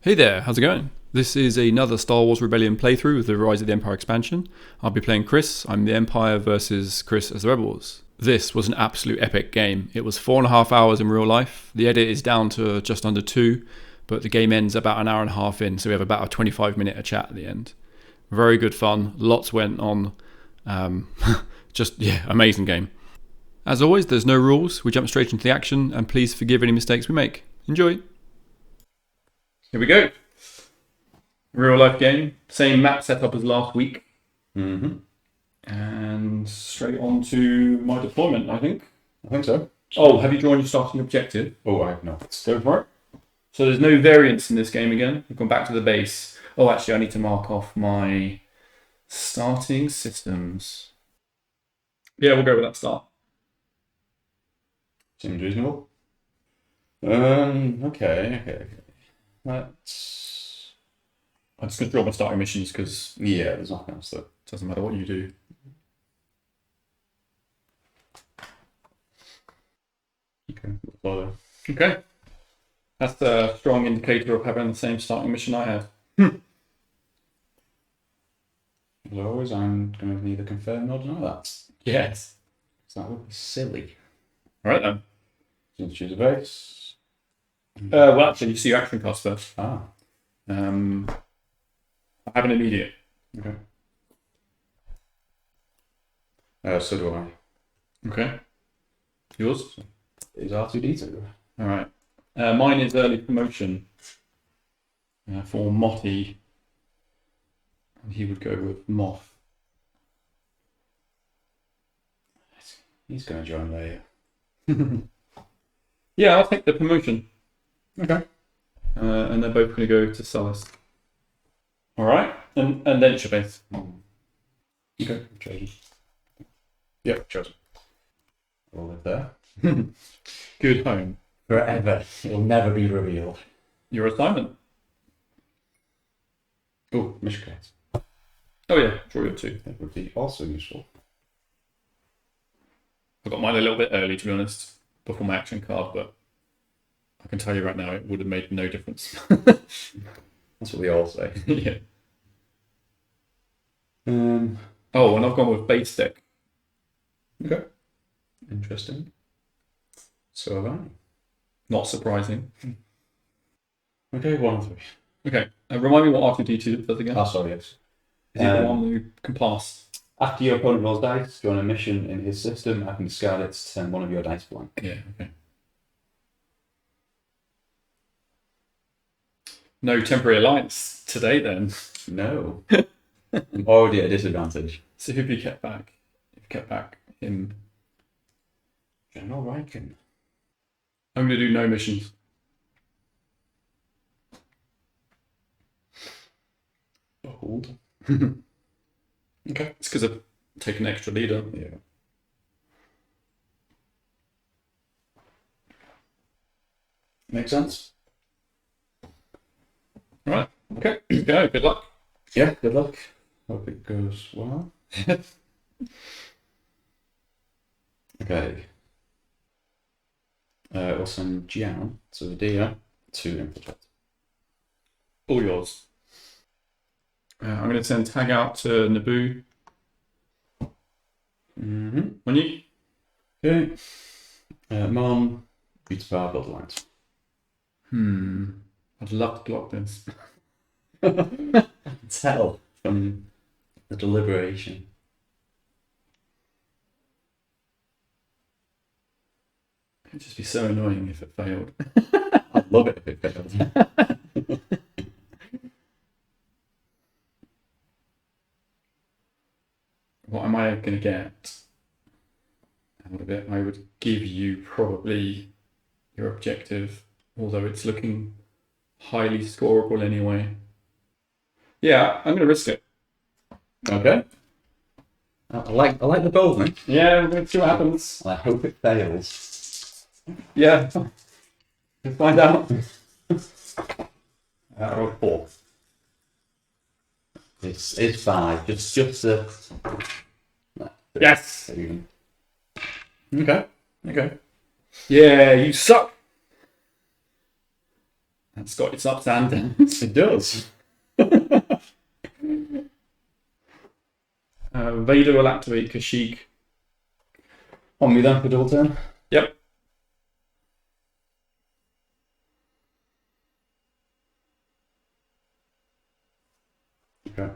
Hey there, how's it going? This is another Star Wars Rebellion playthrough with the Rise of the Empire expansion. I'll be playing Chris. I'm the Empire versus Chris as the Rebels. This was an absolute epic game. It was 4.5 hours in real life. The edit is down to just under 2, but the game ends about an hour and a half in, so we have about a 25-minute chat at the end. Very good fun. Lots went on. Amazing game. As always, there's no rules. We jump straight into the action, and please forgive any mistakes we make. Enjoy. Here we go. Real life game. Same map setup as last week. And straight on to my deployment, I think. I think so. Oh, have you drawn your starting objective? Oh, I have not. Go for it. So there's no variance in this game again. We've gone back to the base. Oh, actually, I need to mark off my starting systems. Yeah, we'll go with that start. Seems reasonable. Okay. I'm just going to draw my starting missions because Yeah, there's nothing else that it doesn't matter what you do. follow. Okay. That's a strong indicator of having the same starting mission I had. As always, I'm going to neither confirm nor deny that. Yes. So that would be silly. All right then. So choose a base. Well, actually, you see your action cost first. Ah, I have an immediate. okay. So do I. Okay. Yours? Is R2D2? All right. Mine is early promotion for Motty. And he would go with Moth. He's going to join later. Yeah, I'll take the promotion. Okay. And they're both going to go to Sullust. All right. And then Chavez. Okay. Chosen. Yep, chosen. We'll live there. Good home. Forever. It'll never be revealed. Your assignment. Oh, mission cards. Oh yeah, draw your 2. That would be also useful. I got mine a little bit early, to be honest, before my action card, but I can tell you right now it would have made no difference. That's what we all say. Yeah. Oh, and I've gone with base deck. okay. Interesting. So have I. Not surprising. Okay, 1 and 3. Okay, remind me what R2D2 does again. Ah, sorry, yes. Is it the one who can pass? After your opponent rolls dice, join a mission in his system, I can discard it to send one of your dice blank. Yeah, okay. No temporary alliance today then. No. I'm already at a disadvantage. So who have you kept back? You've kept back him. General Riken. I'm going to do no missions. Behold. Okay. It's because I've taken an extra leader. Yeah. Makes sense? Right. Okay. Go. Good luck. Yeah, good luck. Hope it goes well. Okay. We'll send Jian to the deer to infiltrate. All yours. I'm going to send Tag out to Naboo. On you. Okay. Mon, Beautiful, build lines. I'd love to block this. I can tell from the deliberation. It'd just be so annoying if it failed. I'd love it if it failed. What am I going to get out of it? I would give you probably your objective, although it's looking highly scoreable anyway. Yeah, I'm going to risk it. Okay. I like the boldness. Yeah, we're going to see what happens. I hope it fails. Yeah, we'll find out. Or 4. It's 5. Just a. Yes. Okay. Yeah, you suck. That's got its ups and downs. It does. Vader will activate Kashyyyk. On me then for double turn. Yep. Okay.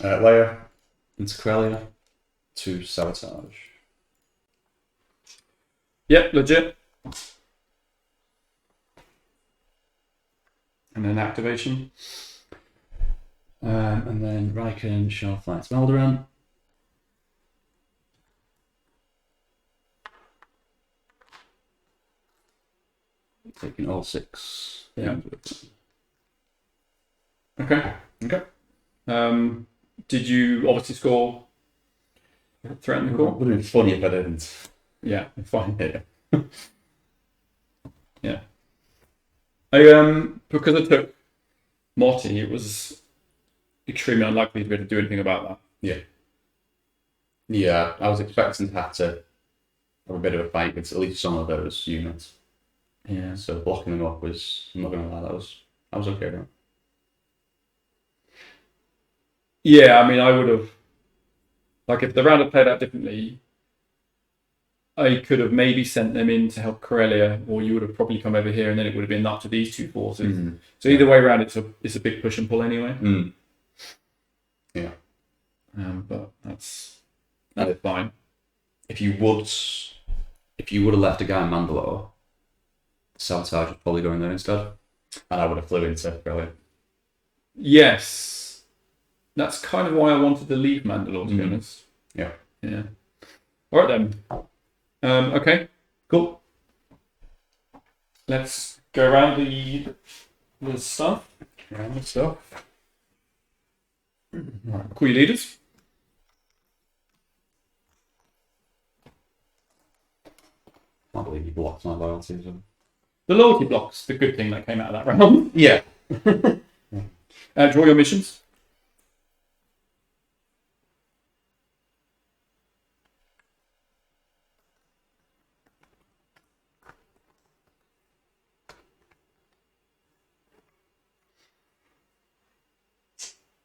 Leia into Corellia to sabotage. Yep, legit. And then activation. And then Riken shall fly to Alderaan. Taking all 6. Yeah. Okay. Did you obviously score threaten the It call? would have been funny if I didn't. Yeah, fine. Yeah. Yeah. I because I took Morty, it was extremely unlikely to be able to do anything about that. Yeah. Yeah, I was expecting to have to have a bit of a fight against at least some of those units. Yeah. So blocking them up was, I'm not going to lie, I was okay with it. Yeah, I mean, I would have, like, if the round had played out differently, I could have maybe sent them in to help Corellia, or you would have probably come over here, and then it would have been up to these two forces. Mm-hmm. So either way around, it's a big push and pull anyway. Mm. Yeah. But that's fine. If you would have left a guy in Mandalore, sabotage would probably go in there instead, and I would have flew into Corellia. Yes, that's kind of why I wanted to leave Mandalore, to be honest. Yeah. Yeah. All right then. Okay. Cool. Let's go around the stuff. Around the stuff. Right. Call your leaders. I believe you blocked my loyalty. So. The loyalty block's the good thing that came out of that round. Yeah. Draw your missions.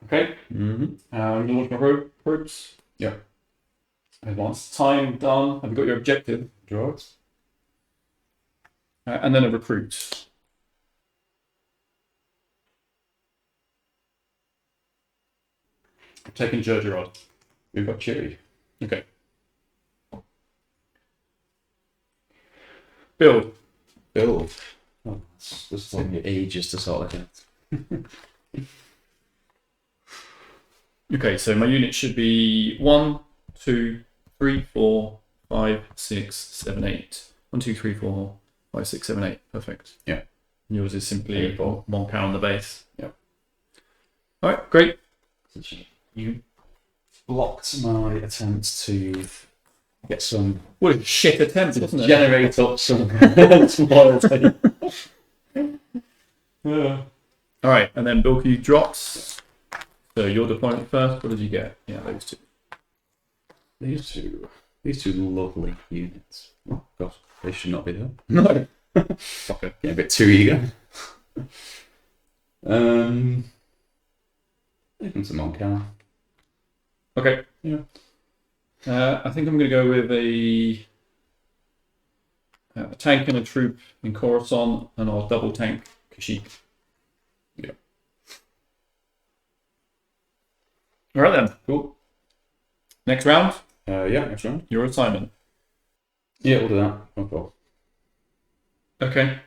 Okay. Mm-hmm. Launch my probes. Yeah. Advanced time done. Have you got your objective? Draw it. And then a recruit. I'm taking Jerjerrod. We've got Chewie. Okay. Build. Oh, this is taking me ages to sort that out. Okay, so my unit should be 1, 2, 3, 4, 5, 6, 7, 8. 1, 2, 3, 4, 5, 6, 7, 8. Perfect. Yeah. And yours is simply 1 cow on the base. Yeah. All right, great. You blocked my attempts to get some. What a shit attempt, wasn't it? Generate up some loyalty. Yeah. All right, and then Bilky drops. So your deployment first. What did you get? Yeah, those two. These two lovely units. Oh God, they should not be there. No. Fucker. Getting a bit too eager. Taking some Moncal. Okay. Yeah. I think I'm going to go with a tank and a troop in Coruscant, and I'll double tank Kashyyyk. Yeah. All right then. Cool. Next round. Yeah, next round. Your assignment. Yeah, we'll do that. No problem. Okay.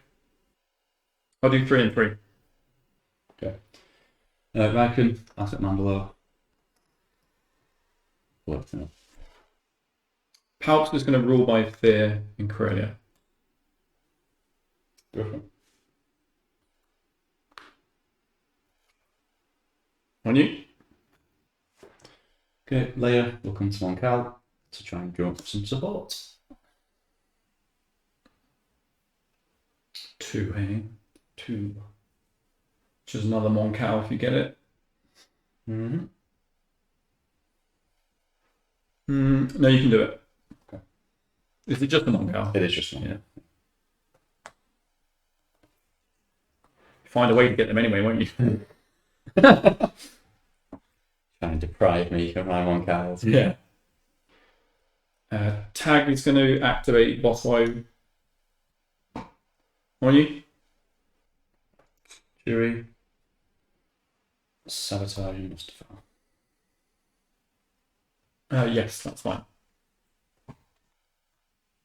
I'll do 3 and 3. Okay. Riken, Asset Mandalore. What? No. Palps is going to rule by fear in Corellia. Go for it. On you? Okay, Leia will come to Moncal to try and draw up some support. 2, eh? 2. Which is another Moncal if you get it. Mm-hmm. No, you can do it. Okay. Is it just a Moncal? It is just one. Yeah. find a way to get them anyway, won't you? Trying to deprive me of my one card. Yeah. Tag is going to activate boss fight on you. Fury. Sabotage and Mustafa. Yes, that's fine.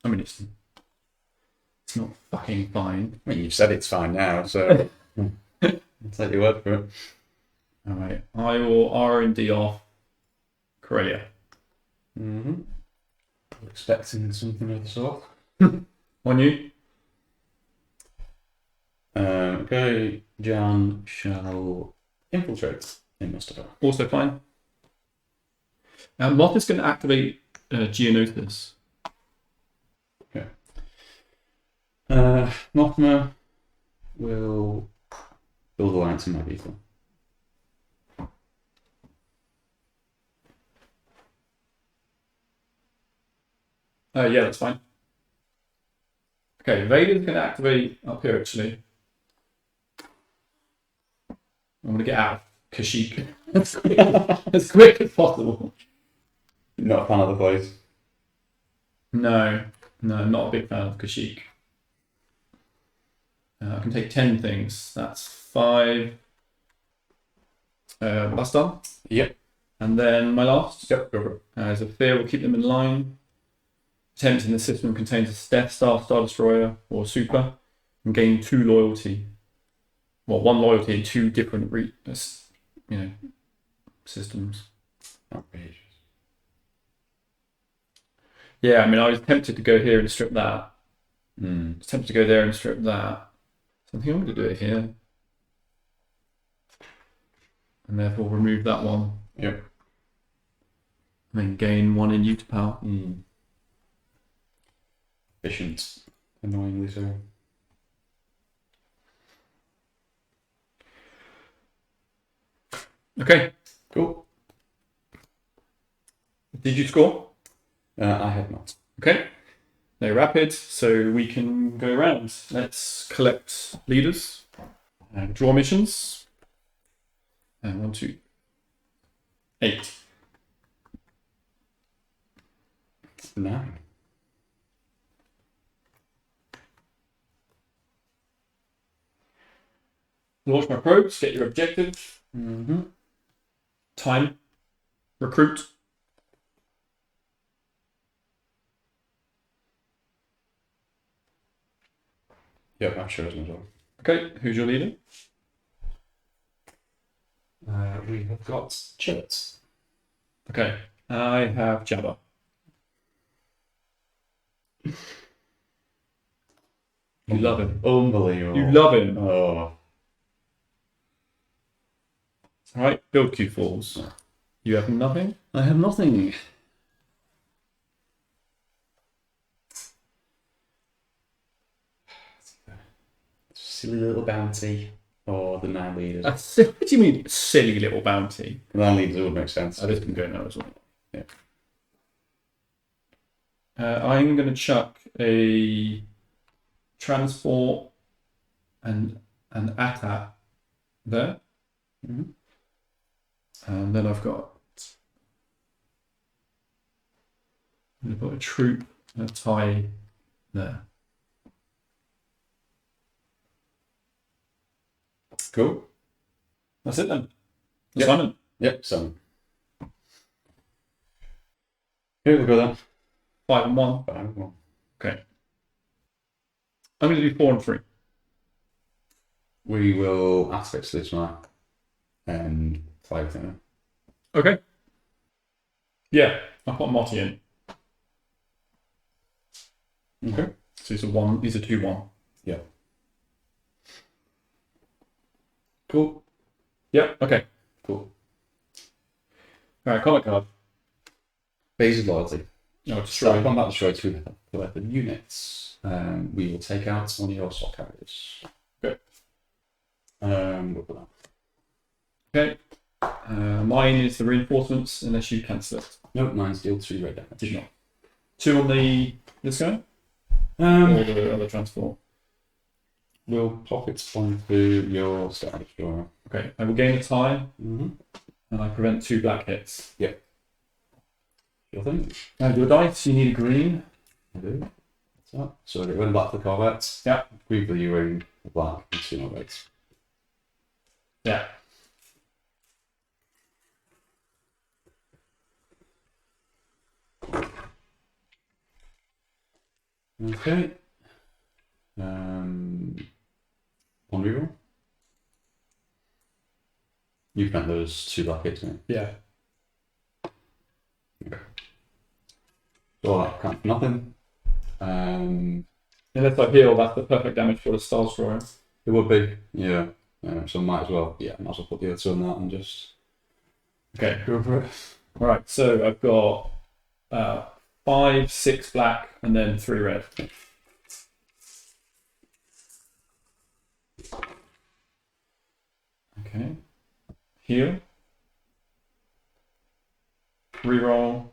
I mean, it's not fucking fine. I mean, you've said it's fine now, so I'll take your word for it. All right, I will R&D off Corellia. Mm-hmm. Expecting something of the sort. On you. Okay, Jan shall infiltrate in Mustafa. Also fine. Moth is going to activate Geonosis. Okay. Mothma will build alliance in my vehicle. Yeah, that's fine. Okay, Vader's going to activate up here actually. I'm going to get out of Kashyyyk as quick as possible. Not a fan of the place. No, not a big fan of Kashyyyk. I can take 10 things. That's 5. Last done? Yep. And then my last? Yep, go for it. As a fear will keep them in line. Attempt in the system contains a Death Star, Star Destroyer, or Super, and gain 2 loyalty. Well, 1 loyalty in 2 different systems. Outrageous. Yeah, I mean, I was tempted to go here and strip that. Mm. I was tempted to go there and strip that. So I think I'm going to do it here. And therefore remove that one. Yep. And then gain 1 in Utapau. Mm. Efficient. Annoyingly so. Okay. Cool. Did you score? I have not. Okay. No rapid, so we can go around. Let's collect leaders and draw missions. And 1, 2, 8. 9. Launch my probes, get your objective. Mm-hmm. Time. Recruit. Yep, I've chosen as well. Okay, who's your leader? We have got Chillets. Okay, I have Jabba. You love him. Unbelievable. You love him. Oh. Alright, build Q4s. You have nothing? I have nothing. Silly little bounty or the 9 leaders. What do you mean, silly little bounty? The 9 leaders would make sense. Oh, this can go now as well. Yeah. I'm going to chuck a transport and an AT-AT there. Mm-hmm. And then I've got I'm going to put a troop and a tie there. Cool. That's it then. Yep. Assignment. Yep, so. Here we go then. 5 and 1. 5 and 1. Okay. I'm going to do 4 and 3. We will activate this now and fly with him. Okay. Yeah, I'll put Motti in. Okay. So these are 1. These are 2-1. Yeah. Cool. Yeah. Okay. Cool. All right. Comic card. Basic loyalty. No, Destroy destroy. combat destroy 2 weapon units. We will take out one of your sword carriers. Okay. We'll put that. Okay. Mine is the reinforcements, unless you cancel it. Nope, mine's deal 3 red damage. Did not. 2 on the this guy or Um, the other transport. will pop its onto your starting drawer. Okay, I will gain a tie, Mm-hmm. and I prevent 2 black hits. Sure thing. Now your dice, you need a green. I do. What's that? So get rid of black for the corvettes. Yeah. Green for the U-wing, black and 2 more reds. Yeah. Okay. One reroll. You prevent those 2 black hits, mate. Yeah. Okay. So that count for nothing. Unless I heal, that's the perfect damage for the Star Destroyer. It would be, yeah. So might as well, might as well put the other 2 on that and just Okay. go for it. Right, so I've got 5, 6 black, and then 3 red. Okay. Heal. Reroll.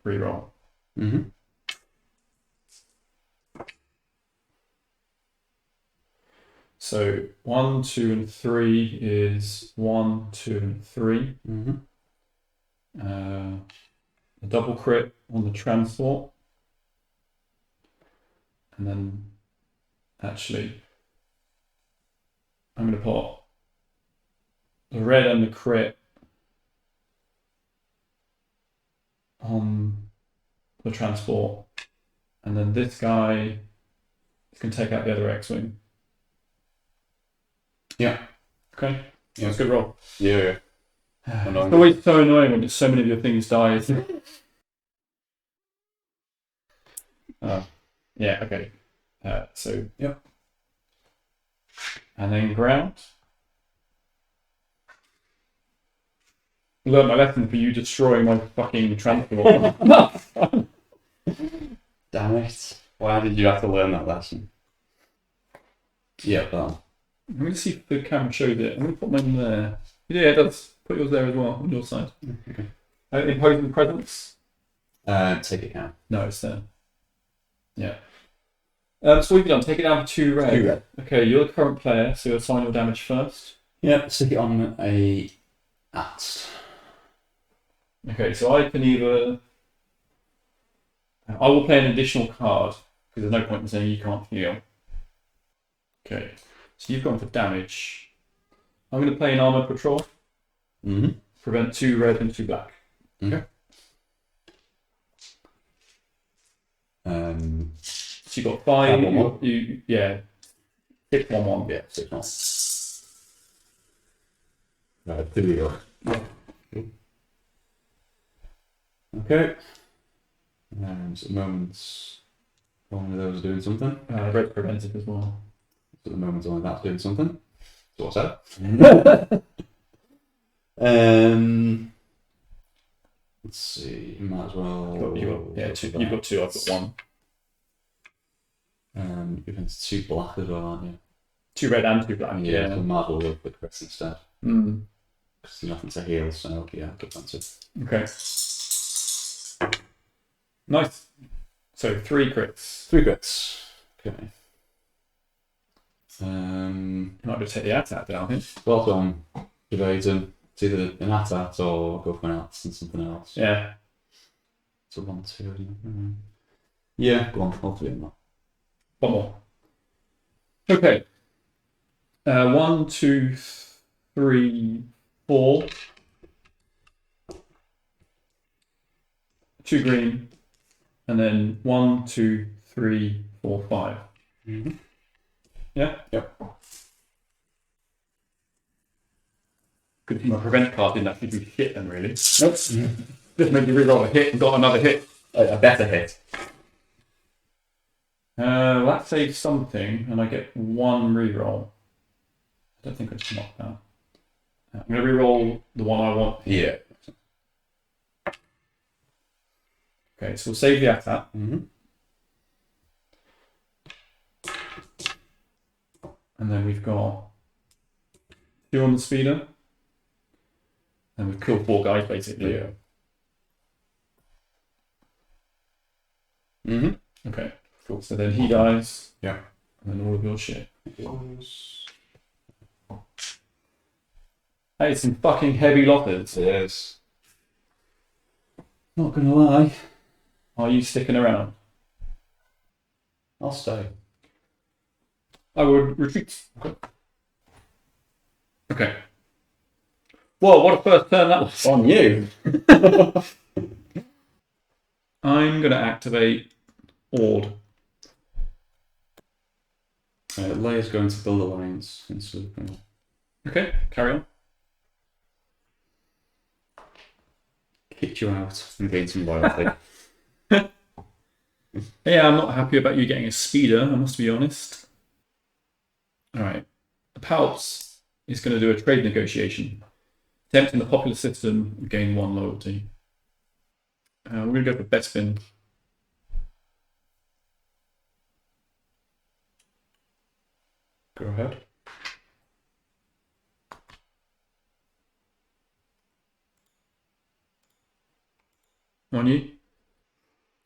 Reroll. Mm-hmm. So 1, 2, and 3 is 1, 2, and 3. Mm-hmm. A double crit on the transport. And then actually I'm going to put the red and the crit on the transport. And then this guy can take out the other X-Wing. Yeah. Okay. Yeah. That's a good roll. Yeah. It's always so annoying when so many of your things die. Yeah, okay. So, yep. And then ground. Learn my lesson for you destroying my fucking transport. Damn it. Why did you have to learn that lesson? Yeah, that. I'm going to see if the camera shows it. I'm going to put mine there. Yeah, it does. Put yours there as well, on your side. Okay. Imposing presence? Take it down. No, it's there. Yeah. So what have you done? Take it down for 2 red. 2 red. Okay, you're the current player, so you'll assign your damage first. Yeah, stick it on a at. Okay, so I can either... I will play an additional card, because there's no point in saying you can't heal. Okay, so you've gone for damage. I'm going to play an armored patrol. Mm-hmm. Prevent 2 red and 2 black. Okay. So you got 5. Yeah. 6, 1, 1. Yeah, 6, 1. Right, 2 heal. Yeah. Okay. And at the moment, one of those is doing something. Red prevented as well. So at the moment, only that's doing something. So what's that? Let's see. You might as well. You've got 2. I've got 1. You've been 2 black as well, aren't you? 2 red and 2 black. Yeah. So might as well work with Chris instead. Mm. Because there's nothing to heal, so yeah, good answer. Okay. Nice. So 3 crits. 3 crits. Okay. You might just take the attack down here. Well done. Evading. It's either an attack or go for an axe and something else. Yeah. So 1, 2, isn't it? Yeah, go on. I'll do that. 1 more. Okay. 1, 2, 3, 4. 2 green. And then 1, 2, 3, 4, 5. Mm-hmm. Yeah? Yep. Good thing my prevent card didn't actually do shit then, really. Nope. Just made you reroll a hit and got another hit. A better hit. That saves something, and I get 1 reroll. I don't think I just knocked that. I'm going to reroll the one I want. Yeah. Okay, so we'll save the attack. Mm-hmm. And then we've got 2 on the speeder. And we've killed 4 guys, basically. Yeah. Mm-hmm. Okay, cool. So then he dies. Yeah. And then all of your shit. Hey, it's some fucking heavy lockers. It is. Not gonna lie. Are you sticking around? I'll stay. I would retreat. Okay. Whoa, what a first turn that was. On you. I'm going to activate Ord. Leia's going to build alliance in Super. Okay, carry on. Kicked you out and gained some loyalty. Yeah, I'm not happy about you getting a speeder, I must be honest. Alright. The Palps is going to do a trade negotiation. Attempting the popular system and gain 1 loyalty. We're going to go for bet spin. Go ahead. On you.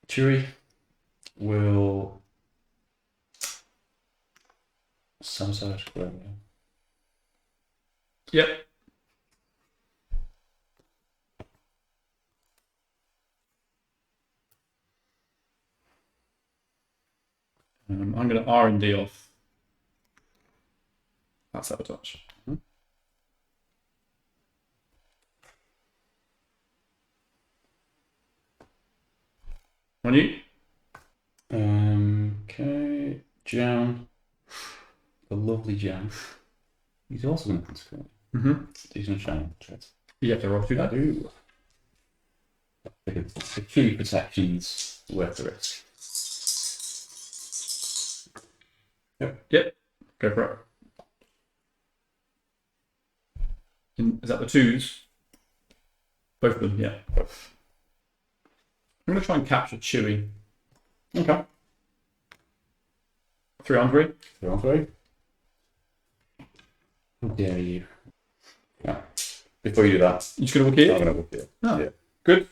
Chewie will sabotage. Yep. I'm going to R&D off. That's sabotage. On you. Okay. Jan. The lovely Jan. He's also going to consecrate. He's going to try and tread. You have to roll through that. Ooh. The key protection's worth the risk. Yep. Go for it. Is that the 2s? Both of them, yeah. I'm going to try and capture Chewie. Okay. 3 on 3. 3 on 3. How dare you? Yeah. Before you do that, You just going to walk here? I'm going to walk here. Oh, Yeah. good.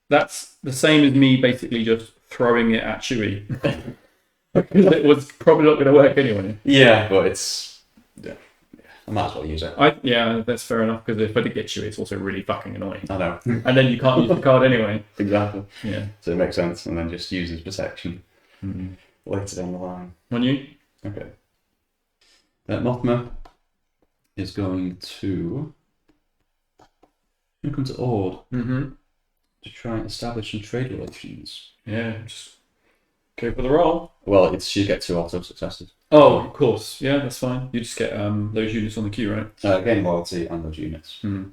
That's the same as me basically just throwing it at Chewie. It was probably not going to work anyway. Yeah, but it's... Yeah. I might as well use it. Yeah, that's fair enough, because if I did get Chewie, it's also really fucking annoying. I know. And then you can't use the card anyway. Exactly. Yeah. So it makes sense, and then just use his protection later down the line. On you? Okay. Mothma is going to come to Ord to try and establish some trade relations. Yeah, just go for the roll. Well, she gets 2 auto successes. Oh, of course. Yeah, that's fine. You just get those units on the queue, right? Gain loyalty and those units. Alright,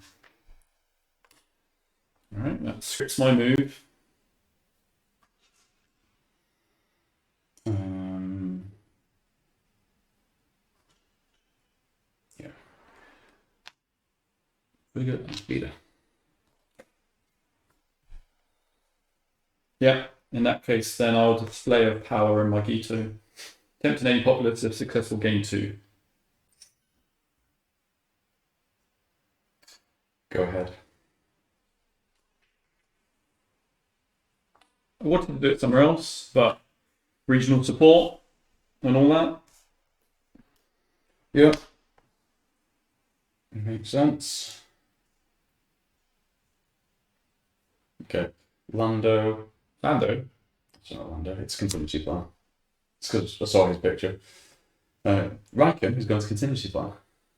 that scripts my move. Yeah. Pretty good. Speeder. Yeah, in that case, then I'll display a power in my Gito. Tempting any populace if successful, gain 2. Go ahead. I wanted to do it somewhere else, but regional support and all that. Yeah. Makes sense. Okay. Lando. It's not Lando, it's contingency plan. It's because I saw his picture. Riken is going to contingency plan.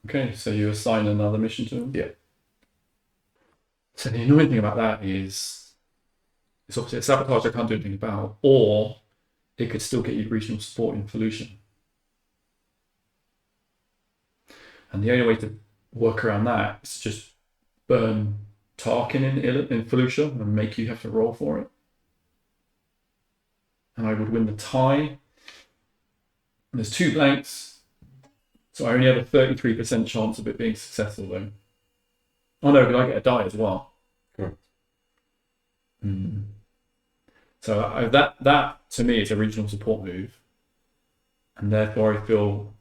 Okay, so you assign another mission to him? Yeah. So the annoying thing about that is it's obviously a sabotage I can't do anything about, or it could still get you regional support in Felucia. And the only way to work around that is to just burn Tarkin in Felucia and make you have to roll for it. And I would win the tie. And there's 2 blanks, so I only have a 33% chance of it being successful though. Oh no, because I get a die as well. Cool. So that to me is a regional support move, and therefore I feel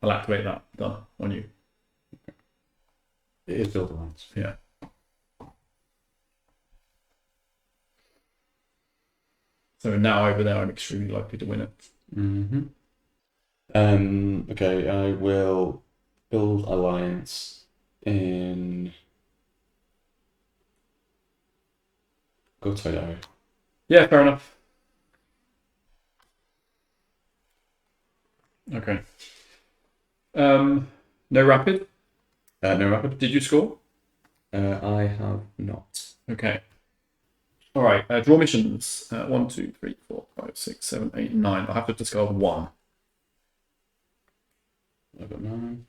I'll activate that. Done on you. It is build alliance. Yeah. So now over there, I'm extremely likely to win it. Mm-hmm. Okay, I will build alliance in. Go to Yeah, fair enough. Okay. No rapid. No rapid. Did you score? I have not. Okay. All right. Draw missions. 1, 2, 3, 4, 5, 6, 7, 8, 9. I have to discard 1. I've got 9.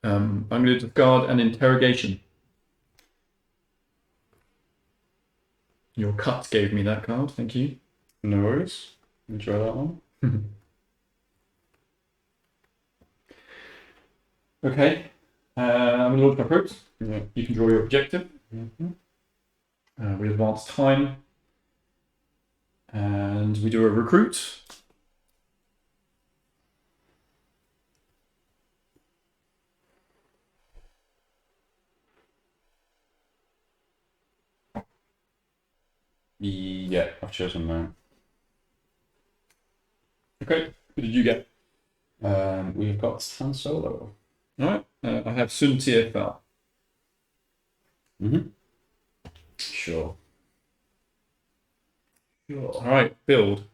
I'm going to discard an interrogation. Your cut gave me that card. Thank you. No worries. Enjoy that one. Okay. I'm going to launch my probes. Yeah. You can draw your objective. Mm-hmm. We advance time. And we do a recruit. Yeah, I've chosen that. Okay. Who did you get? We've got Han Solo. All right. I have Sun TFL. Mm-hmm. Sure. All right. Build.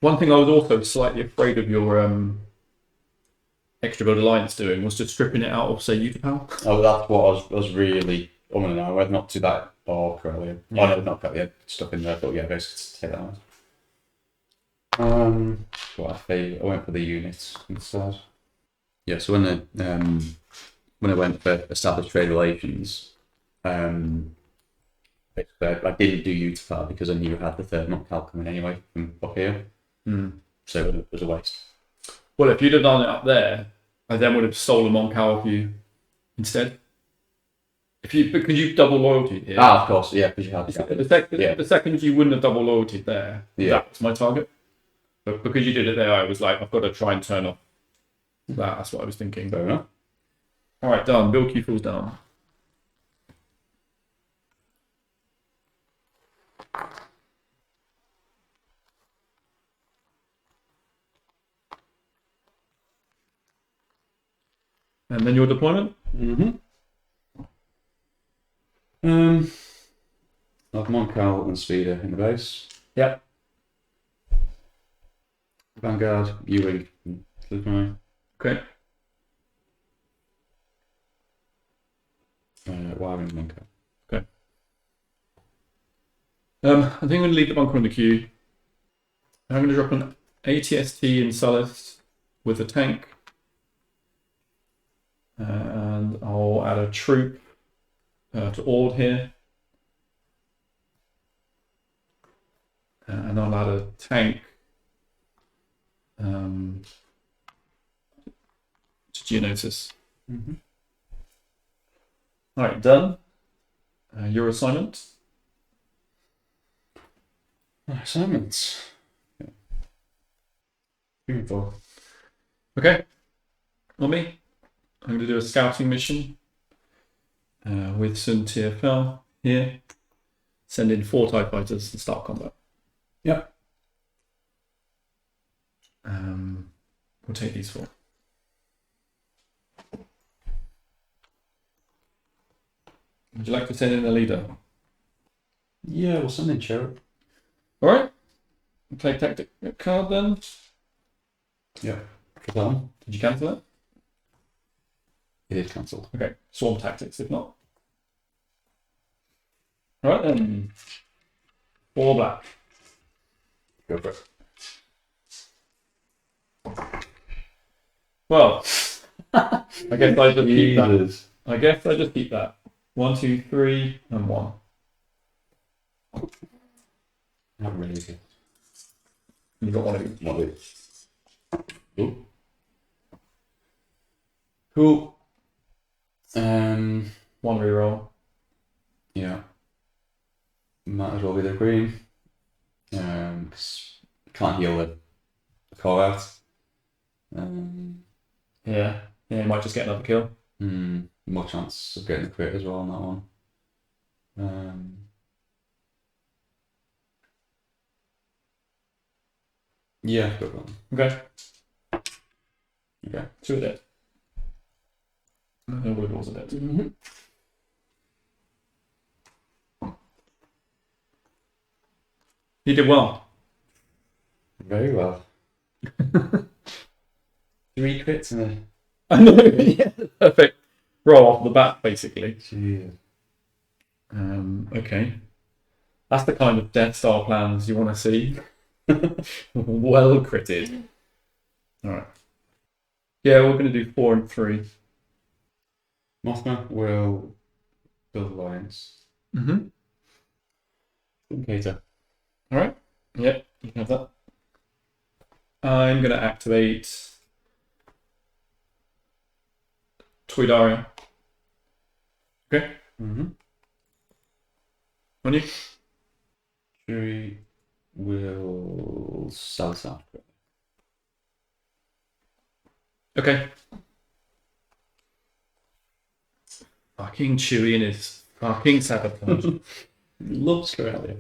One thing I was also slightly afraid of your extra build alliance doing was just stripping it out of, say, Utapau. Oh, that's what I was really now. Whether not to that or Corellia. Yeah. Oh no, not Corellia. Stuff in there, but yeah, basically take that out. What I went for the units instead. Yeah, so when I went for established trade relations, basically I didn't do Utah because I knew I had the third non-cal coming anyway from up here, so it was a waste. Well, if you'd have done it up there, I then would have stolen Moncal off you instead. Because you've double loyalty here. Ah, of course, yeah, because you had The second you wouldn't have double loyalty there, that was my target. But because you did it there, I was like, I've got to try and turn off that. That's what I was thinking. Fair enough. All right, done. Build queue falls down. And then your deployment? I'll have Moncal and Speeder in the base. Yep. Vanguard, U-Wing, Okay. Wiring Moncal. Okay. I think I'm going to leave the bunker on the queue. I'm going to drop an ATST in Sullust with a tank. And I'll add a troop to Ord here. And I'll add a tank to Geonosis. All right, done. Your assignment. Assignments. Yeah. Beautiful. Okay. On me. I'm going to do a scouting mission with Sun TFL here. Send in 4 TIE fighters and start combat. Yeah. We'll take these 4. Would you like to send in a leader? Yeah, we'll send in Cherub. All right. Play tactic card then. Yeah. Done. Did you cancel it? It is cancelled. Okay. Swarm tactics, if not. All right then. 4 black. Go for it. Well, I guess I just keep that. Jesus. I guess I just keep that. 1, 2, 3, and 1. Not really good. You got one of each. One of these. Ooh. Cool. 1 reroll. Yeah. Might as well be the green. 'Cause can't heal the core out. Yeah. Yeah, you might just get another kill. more chance of getting the crit as well on that one. Yeah, good one. Okay. Okay. 2 are dead. All of yours are dead. Mm-hmm. You did well. Very well. 3 crits and I know. Yeah, perfect. Roll off the bat, basically. Jeez. Okay. That's the kind of Death Star plans you want to see. Well critted. Alright. Yeah, we're going to do 4 and 3. Mothma will build alliance. Mm-hmm. Cater. Alright. Yep, you can have that. I'm going to activate Twidaria. Okay. Mm-hmm. On you. Chewie will Salsa. Okay. Fucking Chewie and his fucking sabotage. Loves Corellia.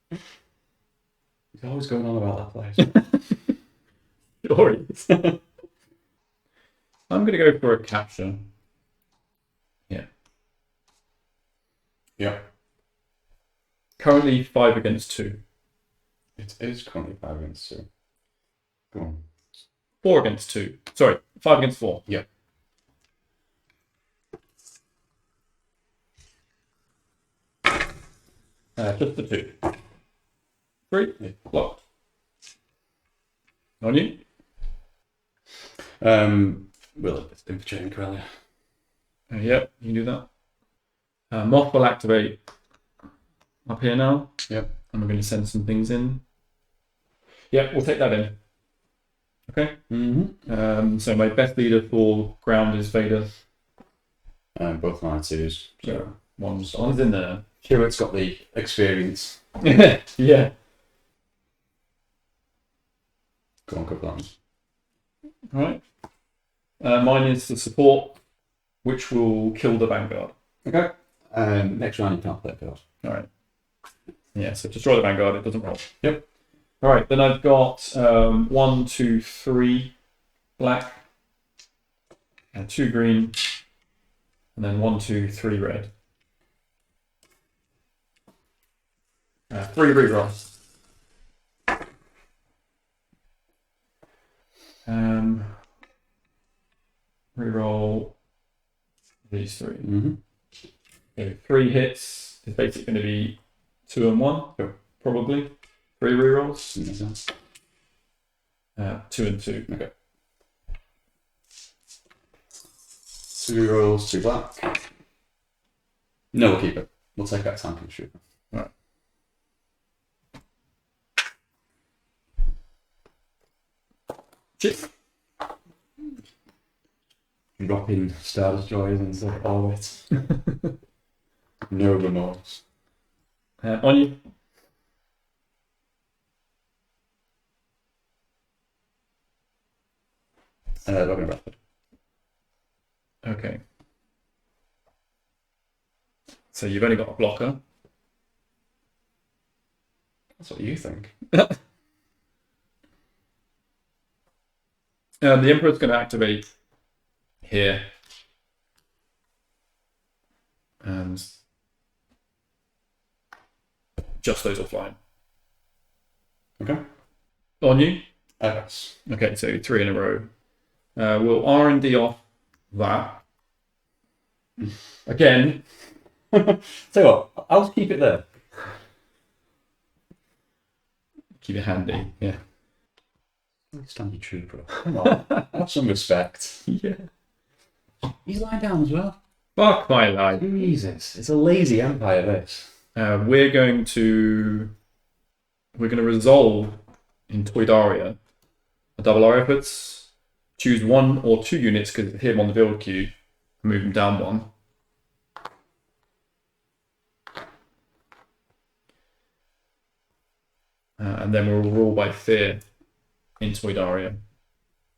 He's always going on about that place. Sure he is. I'm going to go for a capture. Yeah. Yeah. Currently 5 against 2. It is currently 5 against 2. Go on. 4 against 2. Sorry, 5 against 4. Yeah. Just the 2. 3. Yeah. Blocked. On you. Will infiltrate Corellia. Yep, you can do that. Moth will activate up here now. Yep. And we're going to send some things in. Yep, we'll take that in. Okay. Mm-hmm. So my best leader for ground is Vader. Both mine twos. So One's in there. Hewitt's got the experience. Yeah. Go on, good plans. Alright. Mine is the support, which will kill the Vanguard. Okay. Next round you can't play a card. Alright. Yeah, so destroy the Vanguard, it doesn't roll. Yep. Alright, then I've got 1, 2, 3 black, and 2 green, and then 1, 2, 3 red. 3 rerolls. Reroll these 3. Mm-hmm. So 3 hits is basically going to be 2 and 1, Sure. probably. 3 rerolls. Makes sense. 2 and 2. Okay. 2 rolls, 2 black. No, we'll keep it. We'll take that tank and shoot. Right. Chip. Dropping Star Destroyers into orbit. No remorse. On you. Logan Bradford. Okay. So you've only got a blocker. That's what you think. The Emperor's going to activate here. And just those are flying. Okay. On you. Yes. Okay, so 3 in a row. We'll R&D off that. Again. Tell you what, I'll just keep it there. Keep it handy. Yeah. Stanley Trooper. Come on. Have some respect. Yeah. He's lying down as well. Fuck my life. Jesus. It's a lazy empire, this. We're going to resolve in Toydaria a double our efforts. Choose 1 or 2 units because hit him on the build queue. Move him down 1. And then we'll rule by fear in Toydaria.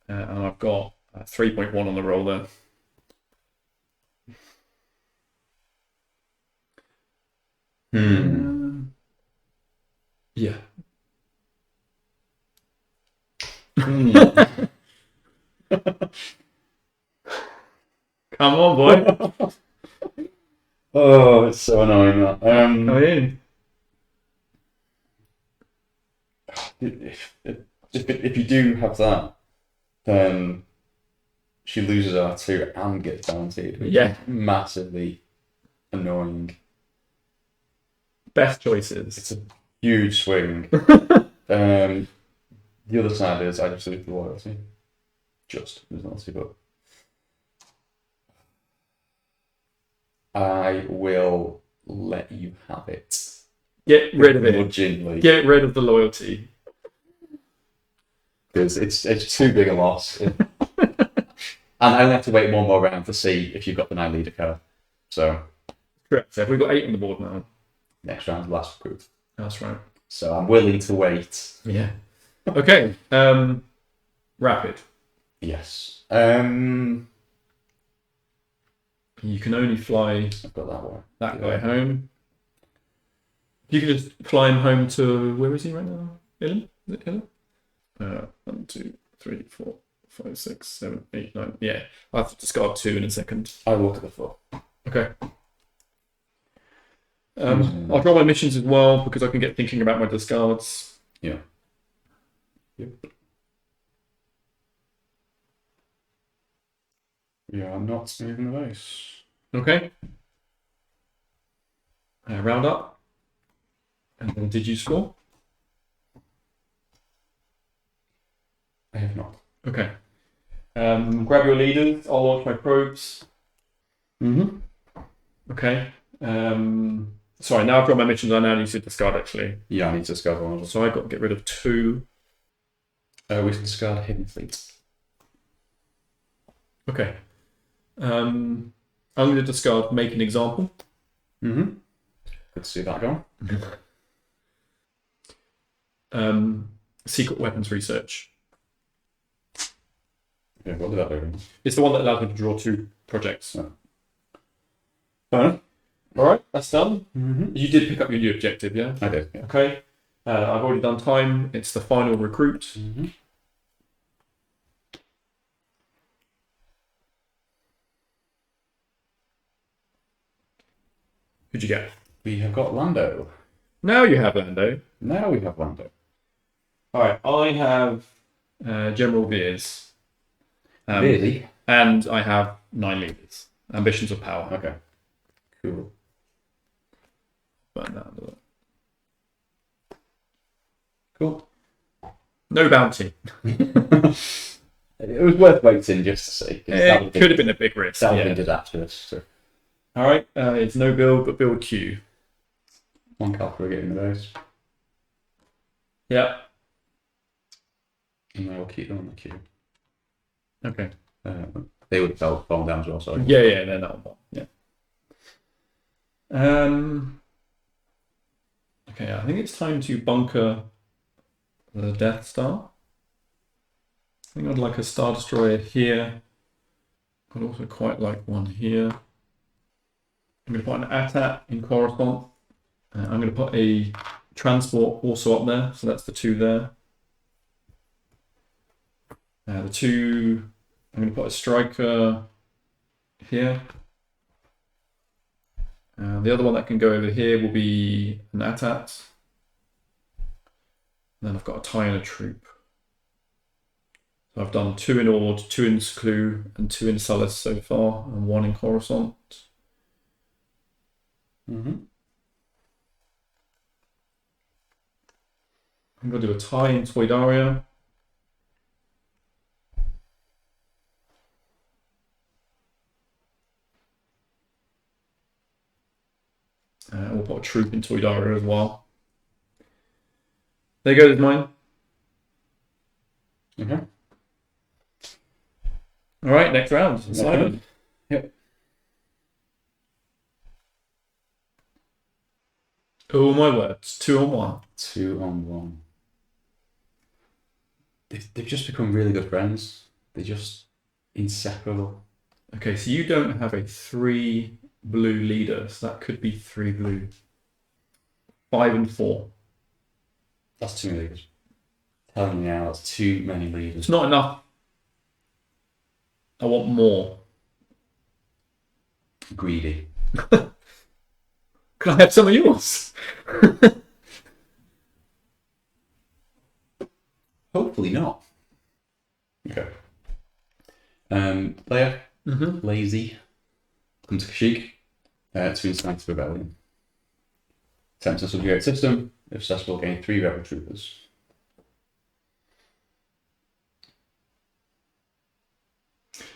And I've got 3.1 on the roll there. Yeah. Hmm. Come on, boy. Oh, it's so annoying that. Come in. If you do have that, then she loses R2 and gets bountied, which Yeah. is massively annoying. Best choices. It's a huge swing. The other side is I just lose the loyalty. There's loyalty, but I will let you have it. Get rid of it. Begrudgingly. Get rid of the loyalty. Because it's too big a loss. And I only have to wait one more round to see if you've got the 9 leader card. So Correct. So we've got 8 on the board now. next round, last recruit. That's right. So I'm willing to wait. Yeah. Okay. Rapid. Yes. You can only fly I've got that one. that guy home. You can just fly him home to, where is he right now? Ilham? Is it Ilham? 1, 2, 3, 4, 5, 6, 7, 8, 9. Yeah. I'll have to discard 2 in a second. I look at the 4. Okay. I'll draw my missions as well because I can get thinking about my discards. Yeah. Yep. Yeah, I'm not moving the base. Okay. Round up. And then did you score? I have not. Okay. Grab your leaders. I'll launch my probes. Okay. Sorry, now I've got my missions. I now need to discard actually. Yeah, I need to discard one. So I've got to get rid of 2. We can discard Hidden Fleet. Okay. I'm going to discard Make an Example. Good to see that going. Secret Weapons Research. Yeah, what did that do? It's the one that allows me to draw 2 projects. Oh. All right, that's done. You did pick up your new objective, yeah? I did, yeah. Okay. I've already done time. It's the final recruit. Who'd you get? We have got Lando. Now you have Lando. Now we have Lando. All right, I have General Veers. Really? And I have 9 leaders. Ambitions of Power. Okay. Cool. Burn that under that. Cool. No bounty. It was worth waiting just to see. It could have been a big risk. That would have been disastrous. So. All right, it's no build, but build Q. 1 Calculator getting the base. Yeah. And I will keep them on the queue. Okay. They would have fallen down as well, sorry. Yeah, they're not one. Yeah. Okay, I think it's time to bunker the Death Star. I think I'd like a Star Destroyer here. I'd also quite like one here. I'm going to put an AT-AT in Coruscant. I'm going to put a transport also up there, so that's the 2 there. The 2, I'm going to put a striker here. The other one that can go over here will be an AT-AT. Then I've got a tie and a troop. So I've done 2 in Ord, 2 in Seclu, and 2 in Sullus so far, and 1 in Coruscant. I'm going to do a tie in Toydaria. We'll put a troop in Toydaria as well. There goes mine. Okay. All right, next round. Simon. Yep. Oh my words, 2 on 1. 2 on 1. They've just become really good friends. They're just inseparable. Okay, so you don't have a 3 blue leader, so that could be 3 blue. 5 and 4. That's too many leaders. Telling you now, that's too many leaders. It's not enough. I want more. Greedy. Can I have some of yours? Hopefully not. Okay. Player. Lazy. Comes Kashyyyk. To Destined Rebellion. Attempt to subjugate system. If successful, gain 3 rebel troopers.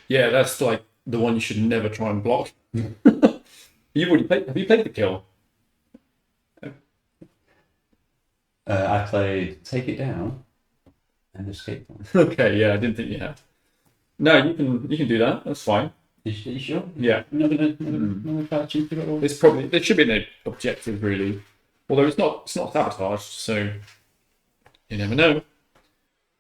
Yeah, that's like the one you should never try and block. You've already played. Have you played the kill? I played Take It Down and Escape Plan. Okay, yeah, I didn't think you had. No, you can do that. That's fine. You sure? Yeah. You're not gonna try to cheat it all? There should be no objective really, although it's not sabotaged, so you never know.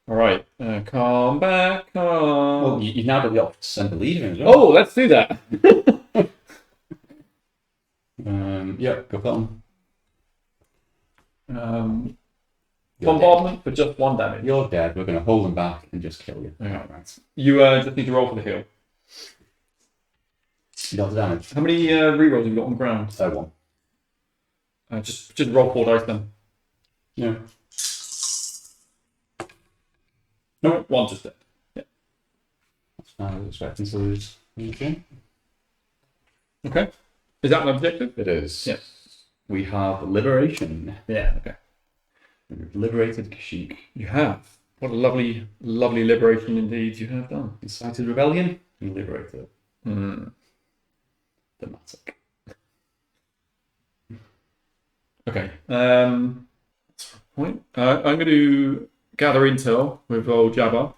All right, come back. Well, you've now got the option to send a leader in as well. Oh, let's do that. Yeah, go for them. Bombardment for just 1 damage. You're dead. We're going to hold them back and just kill you. Yeah. Right. You just need to roll for the heal. You got the damage. How many rerolls have you got on ground? 1. Just roll 4 dice then. Yeah. No, 1 just dead. Yeah. I was expecting to lose. Okay. Okay. Is that an objective? It is. Yeah. We have Liberation. Yeah. Okay. We've liberated Kashyyyk. You have. What a lovely, lovely liberation indeed you have done. Incited rebellion and liberated. Thematic. Okay. That's a point. I'm going to gather intel with old Jabba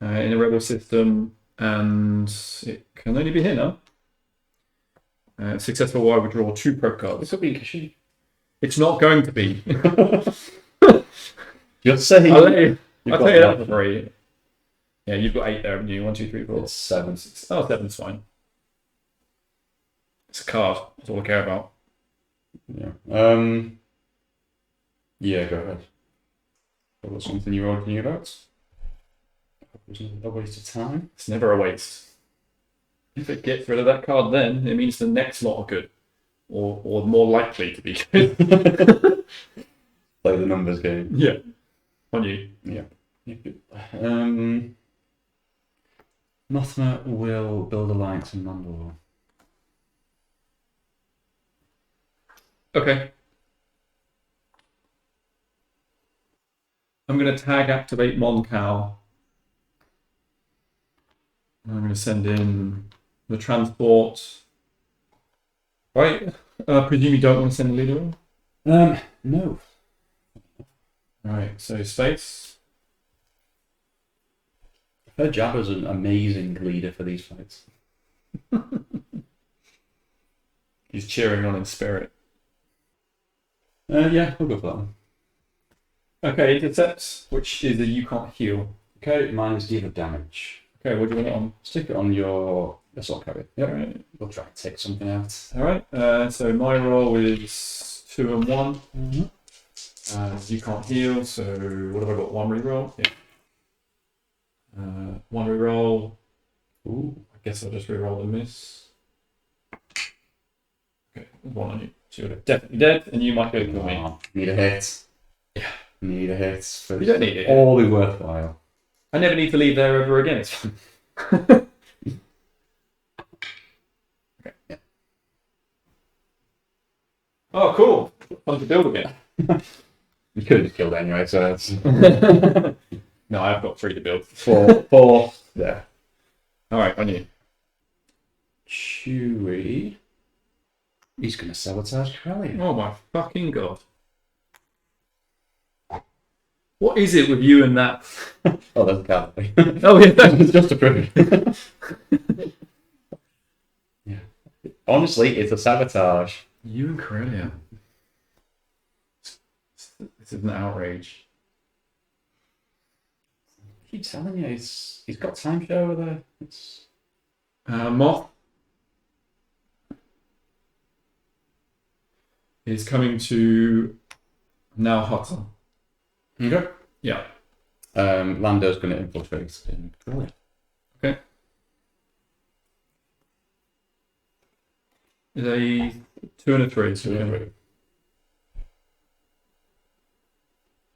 in a rebel system, and it can only be here now. Successful, I would draw 2 probe It cards. could be Kashyyyk. It's not going to be. You're saying. I'll tell you that for free. Yeah, you've got 8 there, haven't you? 1, 2, 3, 4. It's 7. 6. Oh, 7's fine. It's a card. That's all I care about. Yeah. Yeah, go ahead. I've got something you're arguing about. It was a waste of time. It's never a waste. If it gets rid of that card, then it means the next lot are good, or more likely to be good. Play the numbers game. Yeah, on you. Yeah. Mothma will build alliance in Mandalore. Okay. I'm going to tag activate Moncal. I'm going to send in the transport. Right. Presume you don't want to send a leader in? No. Right, so space. Her Jabba's an amazing leader for these fights. He's cheering on in spirit. Yeah, we'll go for that one. Okay, intercept, which is a you can't heal. Okay, minus deal of damage. Okay, what do you want it on? Stick it on your assault carrier. Yep. All right. We'll try to take something out. All right. So my roll is 2 and 1. You can't heal, so what have I got? 1 reroll. Yeah. 1 reroll. Ooh, I guess I'll just reroll the miss. Okay, 1 on you. So you're definitely dead, and you might go kill me. Need a hit. Yeah. Need a hit. For You don't need it. all be worthwhile. I never need to leave there ever again. It's fine. Okay. Yeah. Oh, cool. Fun to build again. You could have just killed anyway, so that's No, I've got 3 to build. 4. There. All right, on you. Chewie. He's gonna sabotage Corellia. Oh my fucking god. What is it with you and that? Oh, that's a cowboy. Oh yeah, It's just a proof. Yeah. Honestly, it's a sabotage. you and Corellia. This is an outrage. I keep telling you, he's got time show over there. It's Moth. is coming to now Hudson. Okay. Yeah. Lando's going to infiltrate in Crawley. Okay. Is a 2 and a 3. So, okay.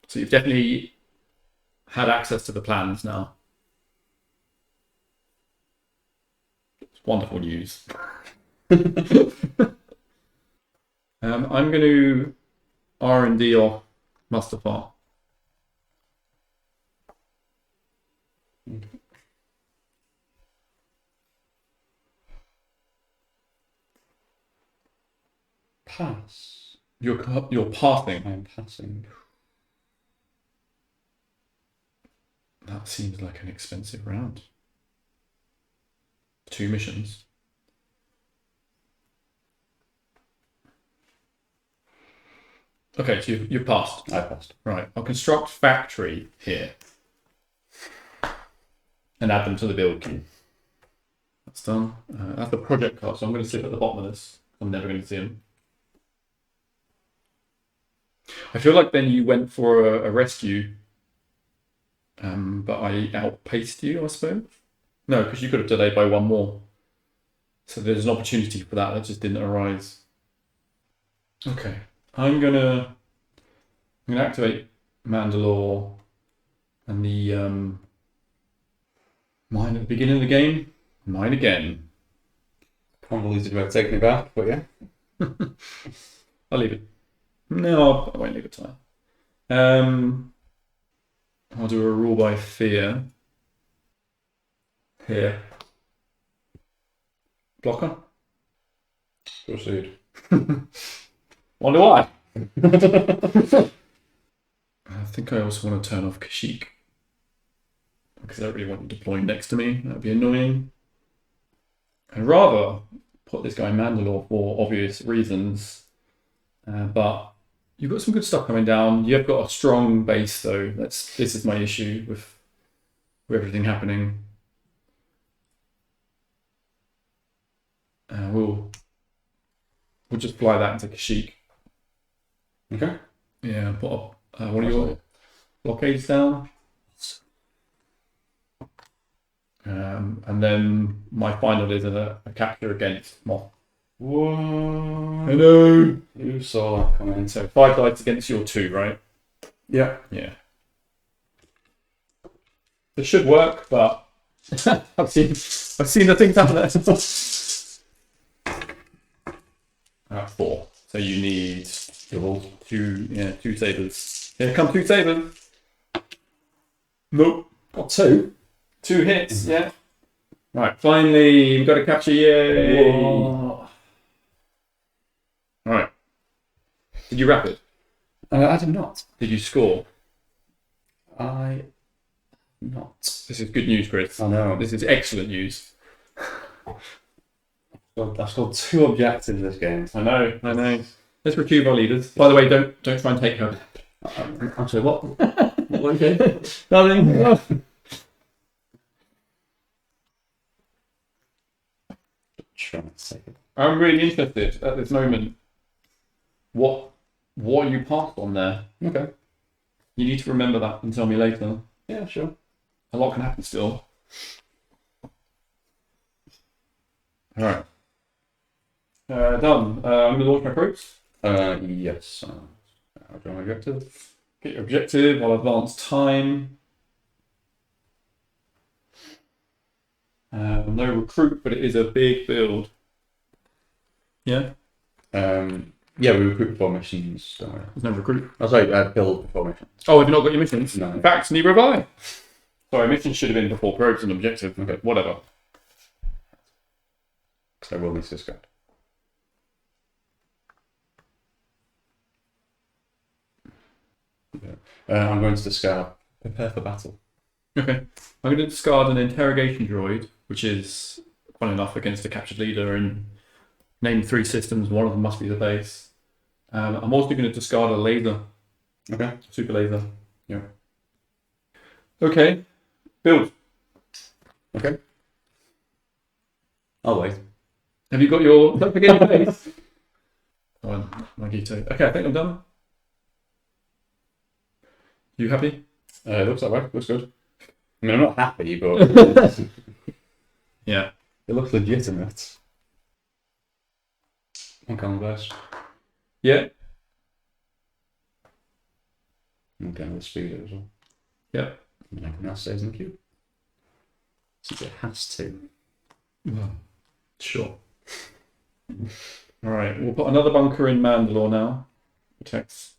So you've definitely had access to the plans now. It's wonderful news. I'm going to R&D off Mustafar. Pass. You're passing. I'm passing. That seems like an expensive round. 2 missions. Okay, so you've passed. I passed. Right, I'll construct factory here. And add them to the build queue. That's done. That's the project card, so I'm going to sit at the bottom of this. I'm never going to see them. I feel like then you went for a rescue, but I outpaced you, I suppose. No, because you could have delayed by 1 more. So there's an opportunity for that just didn't arise. Okay, I'm gonna activate Mandalore and the mine at the beginning of the game. Mine again. Can't believe you're about taking it back, but yeah. I'll leave it. No, I won't leave it time. I'll do a rule by fear. Here. Blocker. Proceed. Wonder why. I think I also want to turn off Kashyyyk. Because I don't really want you deploying next to me. That would be annoying. I'd rather put this guy in Mandalore for obvious reasons. But you've got some good stuff coming down. You've got a strong base though. This is my issue with everything happening. We'll just fly that into Kashyyyk. Okay. Yeah, put up one of your blockades down. And then my final is a capture against Moth. Whoa. Hello. You saw that coming. So 5 dice against your 2, right? Yeah. Yeah. This should work, but I've seen the things happen there. 4. So you need Double. 2 sabers. Here come 2 sabers. Nope. Got 2. 2 hits, yeah. Right, finally, we've got to capture, yay! Whoa. Right. Did you rapid? I did not. Did you score? I not. This is good news, Chris. I know. This is excellent news. I've scored 2 objectives this game. I know. Let's retrieve our leaders. By the way, don't try and take her. Actually, what? Okay. Nothing. I'm really interested at this moment. What you passed on there? Okay. You need to remember that and tell me later. Yeah, sure. A lot can happen still. All right. Done. I'm going to launch my probes. Yes. I'll draw my objective. Get your objective. I'll advance time. No recruit, but it is a big build. Yeah? Yeah, we recruit before missions. Don't worry. There's no recruit. Oh, sorry, build before missions. Oh, have you not got your missions? No. In fact, neither have I. Sorry, missions should have been before probes and objective. Okay, whatever. Because I will need to discard. I'm going to discard. Prepare for battle. Okay. I'm going to discard an interrogation droid, which is fun enough against a captured leader, and name 3 systems. One of them must be the base. I'm also going to discard a laser. Okay. Super laser. Yeah. Okay. Build. Okay. I'll wait. Have you got your... Don't forget your base. on Magito. Okay, I think I'm done. You happy? It looks that way. Looks good. I mean, I'm not happy, but Yeah. it looks legitimate. Okay, on verse. Yeah. Okay, let's speed it as well. Yeah. And everything else stays in the cube. Since it has to. Sure. All right, we'll put another bunker in Mandalore now. Protects.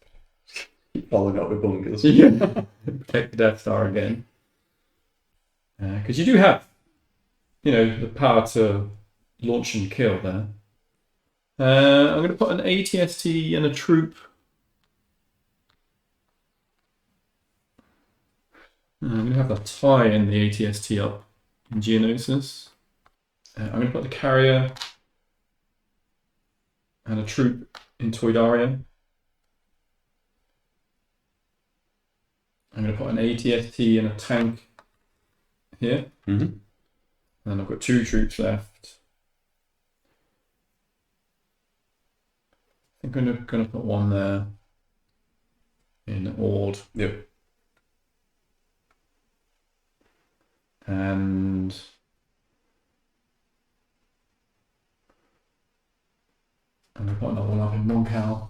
Keep following up with bunkers. Yeah. Protect the Death Star again. Because you do have, the power to launch and kill there. I'm going to put an ATST and a troop. I'm going to have the tie in the ATST up in Geonosis. I'm going to put the carrier and a troop in Toydaria. I'm going to put an ATST and a tank here. Mm-hmm. And then I've got 2 troops left. I think I'm going to put one there in Ord. Yep. And I'm going to put another one up in Moncal.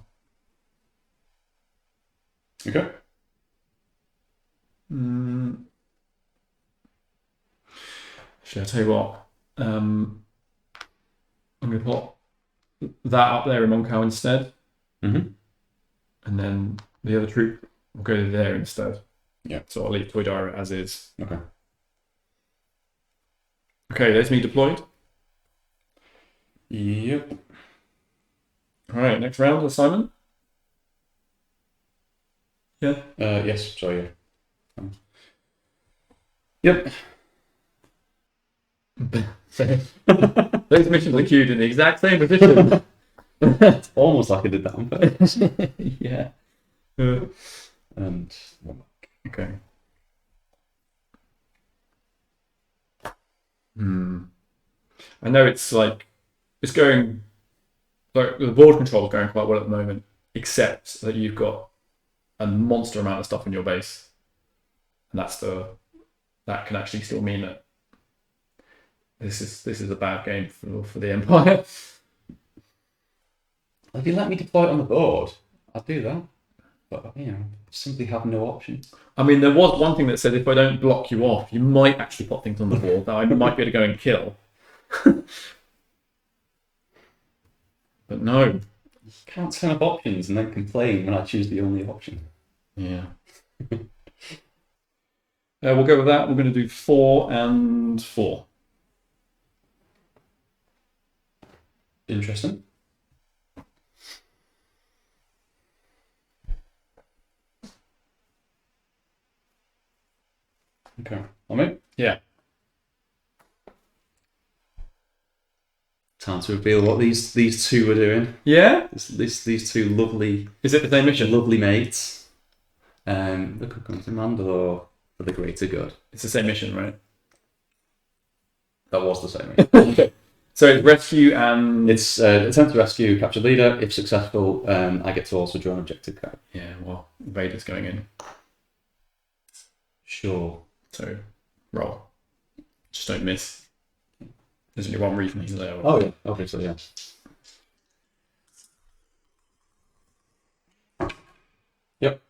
Okay. Actually, I'll tell you what. I'm going to put that up there in Moncal instead. Mm-hmm. And then the other troop will go there instead. Yeah. So I'll leave Toydara as is. Okay. Okay, there's me deployed. Yep. All right, next round assignment. Yeah. Yes. Sorry. Yep. Those missions are queued in the exact same position. It's almost like I did that on purpose. Yeah. And one back. Okay. I know it's going, like the board control is going quite well at the moment, except that you've got a monster amount of stuff in your base, and that can actually still mean that this is a bad game for the Empire. If you let me deploy it on the board, I'd do that. But simply have no option. I mean, there was one thing that said if I don't block you off, you might actually put things on the board that I might be able to go and kill. But no. You can't turn up options and then complain when I choose the only option. Yeah. We'll go with that. We're going to do 4 and 4. Interesting. Okay. On me? Yeah. Time to reveal what these two are doing. Yeah? These two lovely... Is it the same mission? Lovely mates. They could come to Mandalore for the greater good. It's the same mission, right? That was the same mission. Okay. So it's rescue and... It's attempt to rescue captured leader. If successful, I get to also draw an objective card. Yeah, well, Vader's going in. Sure. So, roll. Just don't miss. There's only one reason he's there. Oh, yeah. Obviously, yeah. Yep.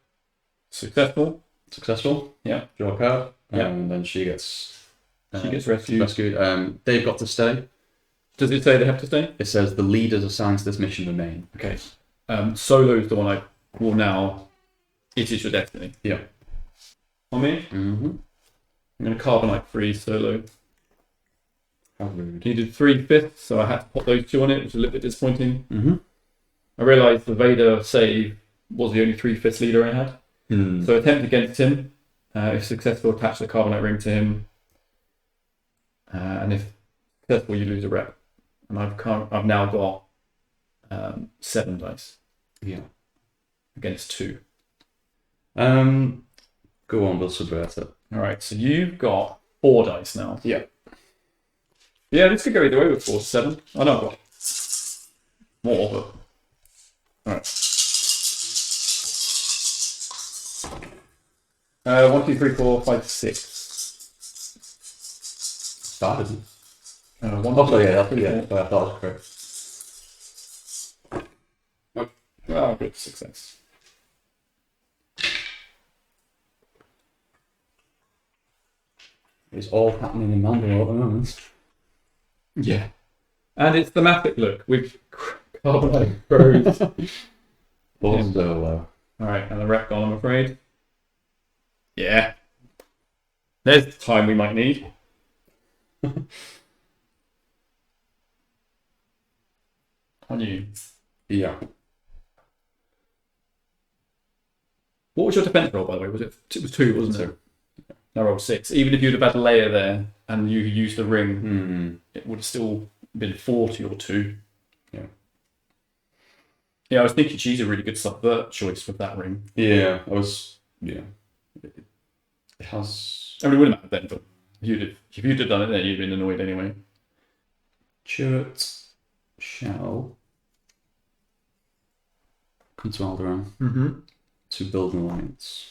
Successful. Successful. Yeah. Draw a card. Yeah. And then she gets rescued. They've got to stay. Does it say they have to stay? It says the leaders assigned to this mission remain. Okay. Solo's the one I will now. It is your destiny. Yeah. On me? Mm-hmm. I'm going to carbonite freeze Solo. How rude. He did 3/5, so I had to put those 2 on it, which was a little bit disappointing. Mm-hmm. I realised the Vader save was the only 3/5 leader I had. So attempt against him. If successful, attach the carbonite ring to him. And if successful, you lose a rep. And I've now got 7 dice. Yeah. Against 2. Go on, we'll subvert it. Alright, so you've got 4 dice now. Yeah. Yeah, this could go either way with 4 to 7. I know I've got more, but Alright. 1, 2, 3, 4, 5, 6. Start, isn't it? 1, Oh, 2, sorry, yeah, that's 3, yeah. 4. I thought it was correct. Oh, good success. It's all happening in Mandalore at the moment. Yeah. And it's thematic look with carbonite crows. Balls so low. Alright, and the rep gone, I'm afraid. Yeah. There's the time we might need. On you. Yeah. What was your defense roll, by the way? Was it? It was 2, wasn't it? 2. I rolled 6. Even if you'd have had a layer there and you used the ring, it would have still been 40 or 2. Yeah. Yeah, I was thinking she's a really good subvert choice with that ring. Yeah, I was. Yeah. It has. I mean, it wouldn't matter then, but if you'd have done it then, you'd have been annoyed anyway. Chert shall come to Alderaan to build an alliance.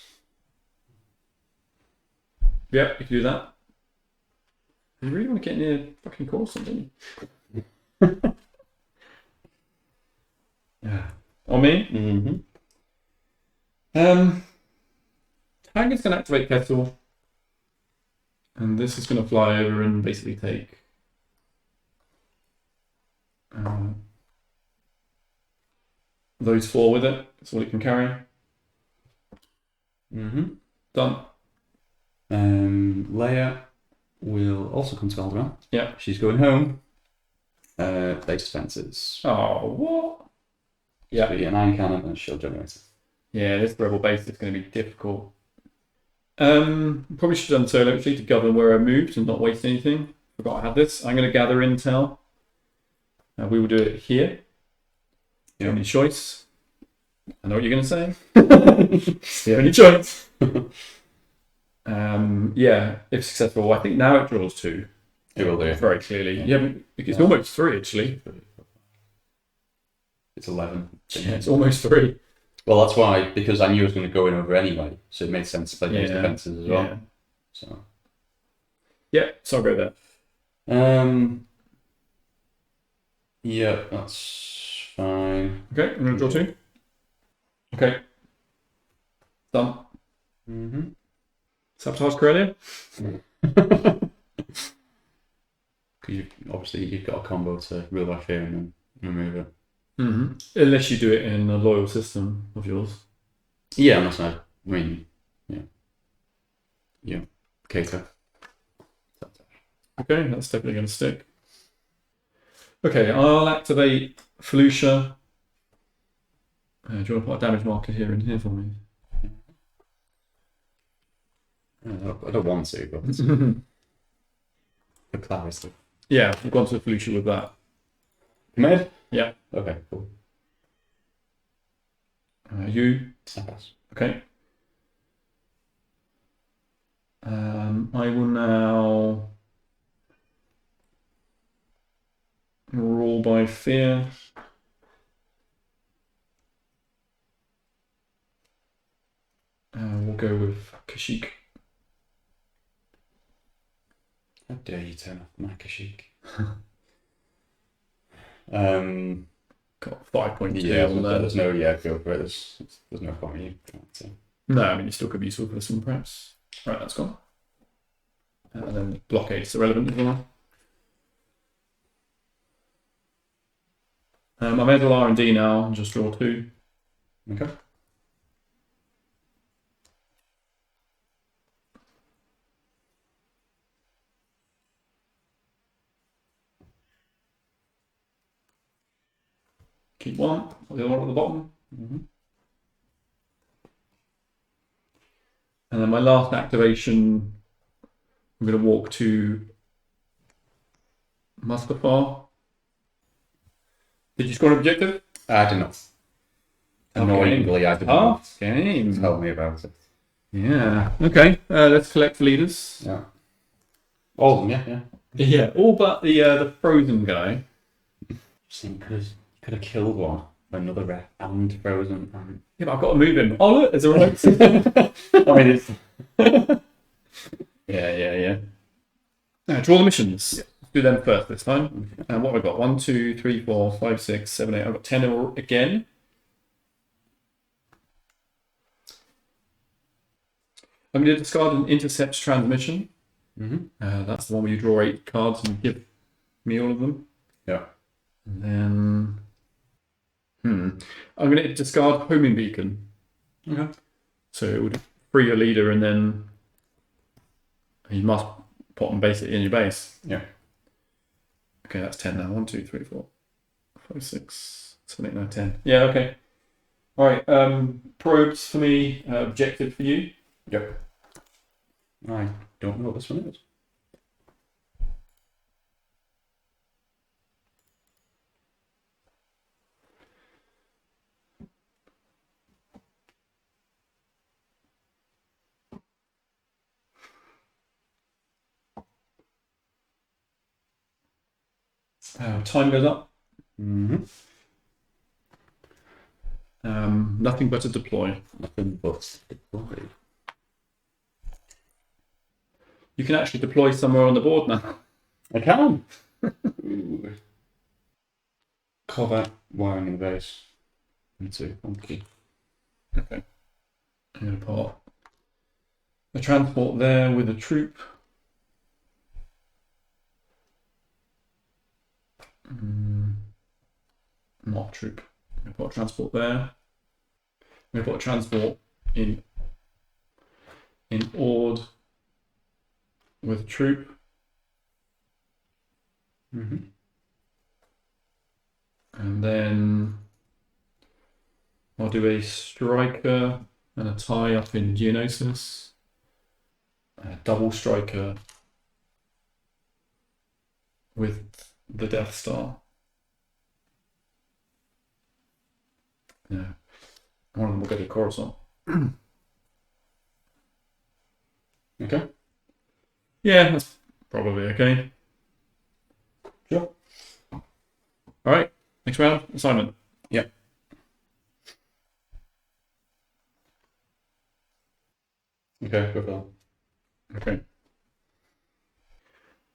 Yeah, you can do that. You really want to get near fucking Coruscant, don't you? Yeah. On me? Mm-hmm. Tanger's going to activate Kettle. And this is going to fly over and basically take those 4 with it. That's all it can carry. Done. Leia will also come to Alderaan. Yeah. She's going home. Base defenses. Oh, what? Yeah. An iron cannon and a shield generator. Yeah, this rebel base is going to be difficult. Probably should have done solo actually to govern where I moved and not waste anything. Forgot I had this. I'm going to gather intel. We will do it here. Yeah. Only choice. I know what you're going to say. It's the only choice. Yeah, if successful, I think now it draws 2. It will do. Very clearly. Yeah, it's almost 3 actually. It's 11. Yeah, it's almost 3. Well, that's why, because I knew I was going to go in over anyway, so it made sense to play base defenses as well. Yeah. So. Yeah, so I'll go there. Yeah, that's fine. Okay, I'm going to draw 2. Okay. Done. Sabotage Corellia? Obviously, you've got a combo to real life here and then remove it. Unless you do it in a loyal system of yours. Yeah, unless I mean, yeah. Cater. Okay, that's definitely going to stick. Okay, I'll activate Felucia. Do you want to put a damage marker here and here for me? I don't want to, but for clarity. Yeah, we've gone to Felucia with that. Mid? Yeah. Okay, cool. You? I pass. Okay. I will now roll by fear. We'll go with Kashyyyk. How dare you turn off my Kashyyyk? Got 5.2 yeah, on there. There's no go for it. There's no point in you. No, I mean, it still could be useful for some perhaps. Right, that's gone. And then blockade is irrelevant as well. I'm at R&D now and just draw 2. Okay. Keep 1, the other one at the bottom. And then my last activation, I'm going to walk to Mustafar. Did you score an objective? I did not. Annoyingly, I did not. Game. Tell me about it. Yeah. Okay. Let's collect leaders. Yeah. All of them, yeah. Yeah. All but the frozen guy. Just think, could have killed one. Another rare and frozen. And... Yeah, but I've got to move him. Oh look, there's a remote. I mean, it's... Yeah. Draw the missions. Let's do them first this time. And what have I got? 1, 2, 3, 4, 5, 6, 7, 8. I've got 10 again. I'm going to discard an intercept transmission. That's the one where you draw 8 cards and give me all of them. Yeah. And then... I'm going to discard homing beacon. Okay. So it would free your leader and then you must put them basically in your base. Yeah. Okay, that's 10 now. 1, 2, 3, 4, 5, 6, 7, 8, 9, 10. Yeah, okay. Alright, probes for me, objective for you. Yep. I don't know what this one is. Time goes up. Mm-hmm. Nothing but a deploy. Nothing but deploy. You can actually deploy somewhere on the board now. I can. Ooh. Combat wiring in the base. Into one key. Okay. I'm going to put a transport there with a troop. Not troop. I'm going to put a transport there. I'm going to put a transport in Ord with a troop. And then I'll do a striker and a tie up in Geonosis. A double striker with the Death Star. Yeah. One of them will get a Coruscant. Okay. Yeah, that's probably okay. Sure. Alright, next round, assignment. Yep. Okay, go for that. Okay.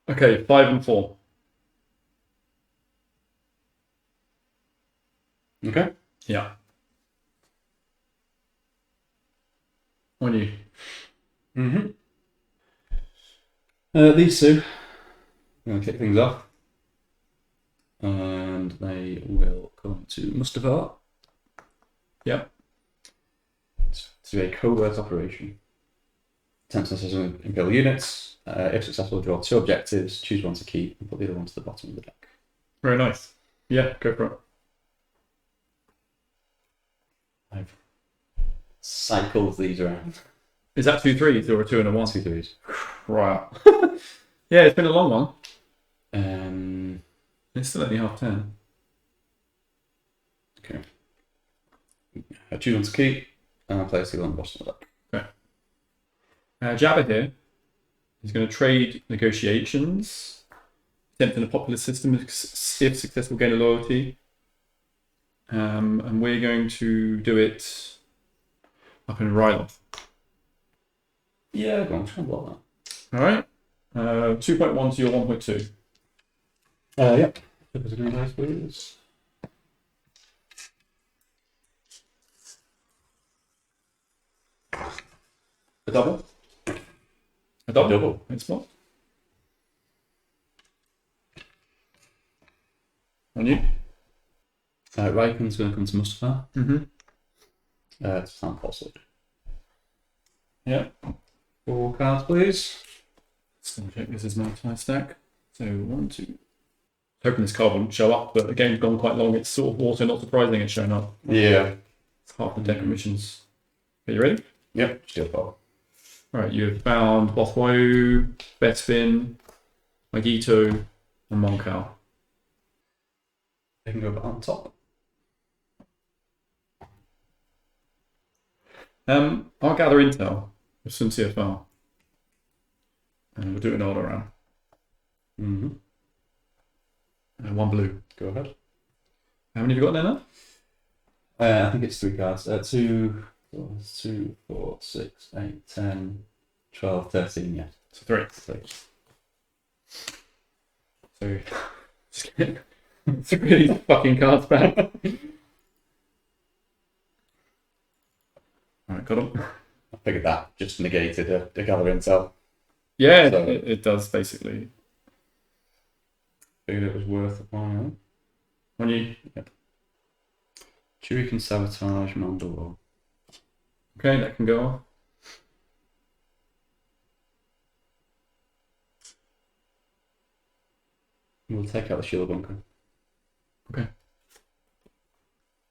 Okay, 5 and 4. Okay. Yeah. On you. These two. I'm going to kick things off. And they will come to Mustafar. Yep. To do a covert operation. Attempt to assassinate Imperial units. If successful, draw 2 objectives, choose one to keep, and put the other one to the bottom of the deck. Very nice. Yeah, go for it. I've cycled these around. Is that 2 3s or a 2 and a 1? 2 3s. Right. Yeah, it's been a long one. It's still only 10:30. Okay. I choose one to keep, and I'll place the other on the bottom of the deck. Okay. Jabba here is going to trade negotiations, attempting a populist system if successful, gain a loyalty. And we're going to do it up in Ryloth. Yeah, go on, try and block All right. 2.1 to your 1.2. Yep. Flip us a green dice, please. A double? A double. Double. It's what? On you. Riken's going to come to Mustafar. To stand falsehood. Yeah. 4 cards, please. Just gonna check this is my tie stack. So 1, 2. Hoping this card wouldn't show up, but the game's gone quite long. It's sort of also not surprising it's shown up. Yeah. It's half the deck of missions. Are you ready? Yep. Steel power. Alright, you've found Bothwell, Bespin, Magito, and Monkau. They can go on top. I'll gather intel with some CFR. And we'll do it in order round. And 1 blue. Go ahead. How many have you got there now? I think it's 3 cards. 2, 4, 6, 8, 10, 12, 13, yeah. So 3. 3. So just get 3 of these fucking cards back. Alright, got them. I figured that just negated a gather intel. Yeah, So- it does basically. Figured it was worth a while. When you Chewie can sabotage Mandalore. okay, that can go off. We'll take out the shield bunker.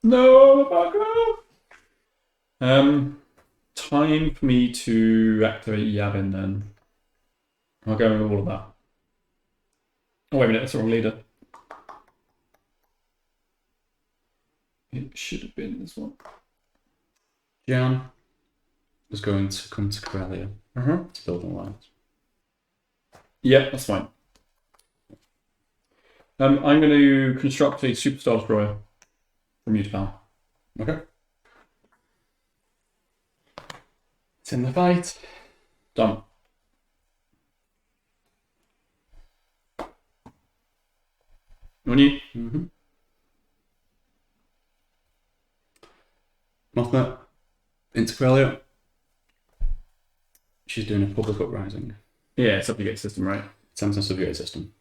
No, fuck no. Time for me to activate Yavin then. I'll go with all of that. Oh wait a minute, that's the wrong leader. It should have been this one. Jan is going to come to Corellia to build an alliance. Yeah, that's fine. I'm going to construct a superstar destroyer from Utah. Okay. It's in the fight. Done. On you? Mm-hmm. Mothma into Corellia. She's doing a public uprising. Yeah, it's subjugate system, right? Attempts on subjugate system.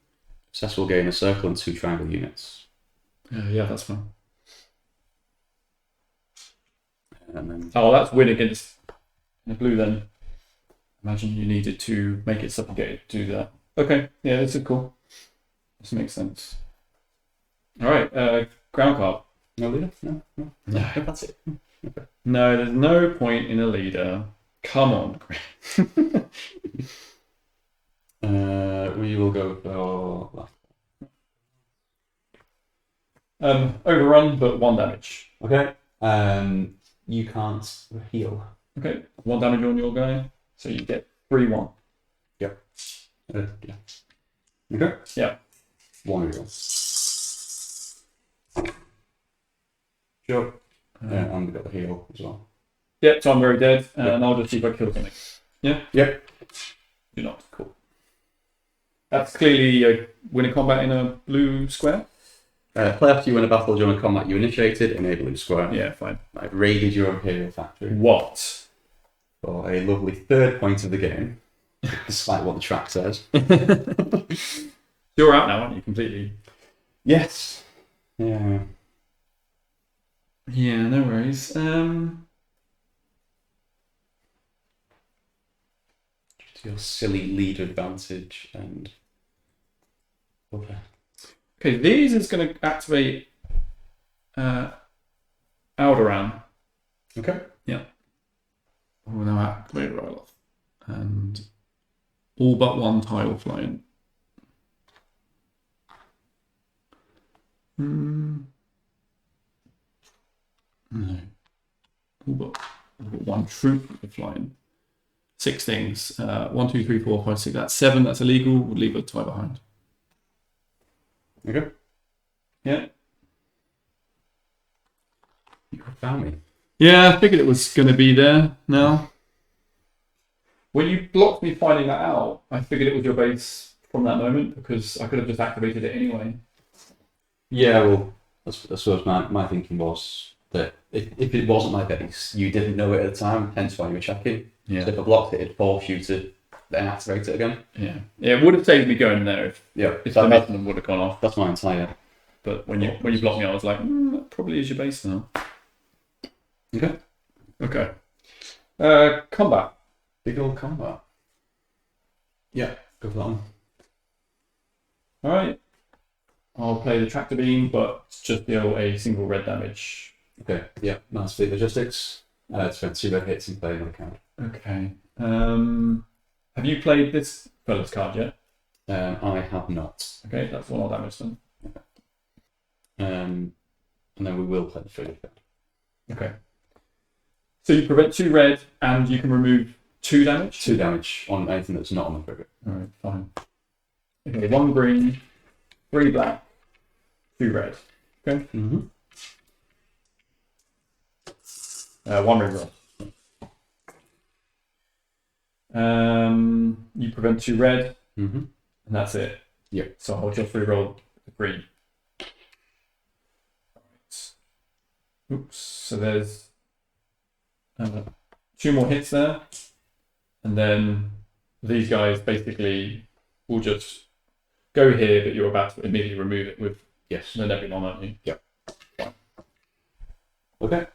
Successful gain a circle and 2 triangle units. Yeah, that's fine. And then Oh, that's win against the blue then. Imagine you needed to make it subjugated to do that. Okay, yeah, this is cool. This makes sense. Alright, ground card. no leader? No. That's it. No, there's no point in a leader. Come on. We will go for Overrun, but 1 damage. okay. You can't heal. Okay, 1 damage on your guy, so you get 3-1. Yeah. Okay. Yeah. 1 heal. Sure. Yeah, and we got the heal as well. Yeah, so I'm very dead, and I'll just see if I kill something. Yeah? Yep. Do not. Cool. That's clearly a winning combat in a blue square. Play after you win a battle during a combat you initiated, enabling square. Yeah, fine. I've raided your Imperial factory What? for a lovely 3rd point of the game, despite what the track says. You're out now, aren't you? Completely. Yes. Yeah. Yeah, no worries. Your silly lead advantage and okay. Okay, these is going to activate Alderaan. Okay. Yeah. We'll now activate Ryloth. And all but 1 tile flying. No. All but 1 troop flying. 6 things. 1, 2, 3, 4, 5, 6. That's 7. That's illegal. We'll leave a tie behind. Okay. Yeah. You found me. Yeah, I figured it was going to be there now. When you blocked me finding that out, I figured it was your base from that moment because I could have just activated it anyway. Yeah, well, I suppose my thinking was that if it wasn't my base, you didn't know it at the time, hence why you were checking. Yeah. So if I blocked it, it'd force you to then activate it again. Yeah. It would have saved me going there if the mechanism would have gone off. That's my entire. But when you blocked me, I was like, that probably is your base now. Okay. Okay. Combat. Big old combat. Yeah, go for that one. All right. I'll play the tractor beam, but just deal a single red damage. Okay. Yeah. Mass fleet logistics. Spend 2 red hits and play another card. Okay. Have you played this fella's card yet? I have not. Okay, that's 1 more damage then. And then we will play the frigate card. Okay. So you prevent 2 red and you can remove 2 damage? 2 damage on anything that's not on the frigate. Alright, fine. Okay, 1 green, 3 black, 2 red. Okay. Mm-hmm. One reroll. You prevent 2 red, and that's it. Yep. So I'll just reroll the green. Right. Oops. So there's 2 more hits there, and then these guys basically will just go here, but you're about to immediately remove it with the Nebulon, aren't you? Yep. Okay.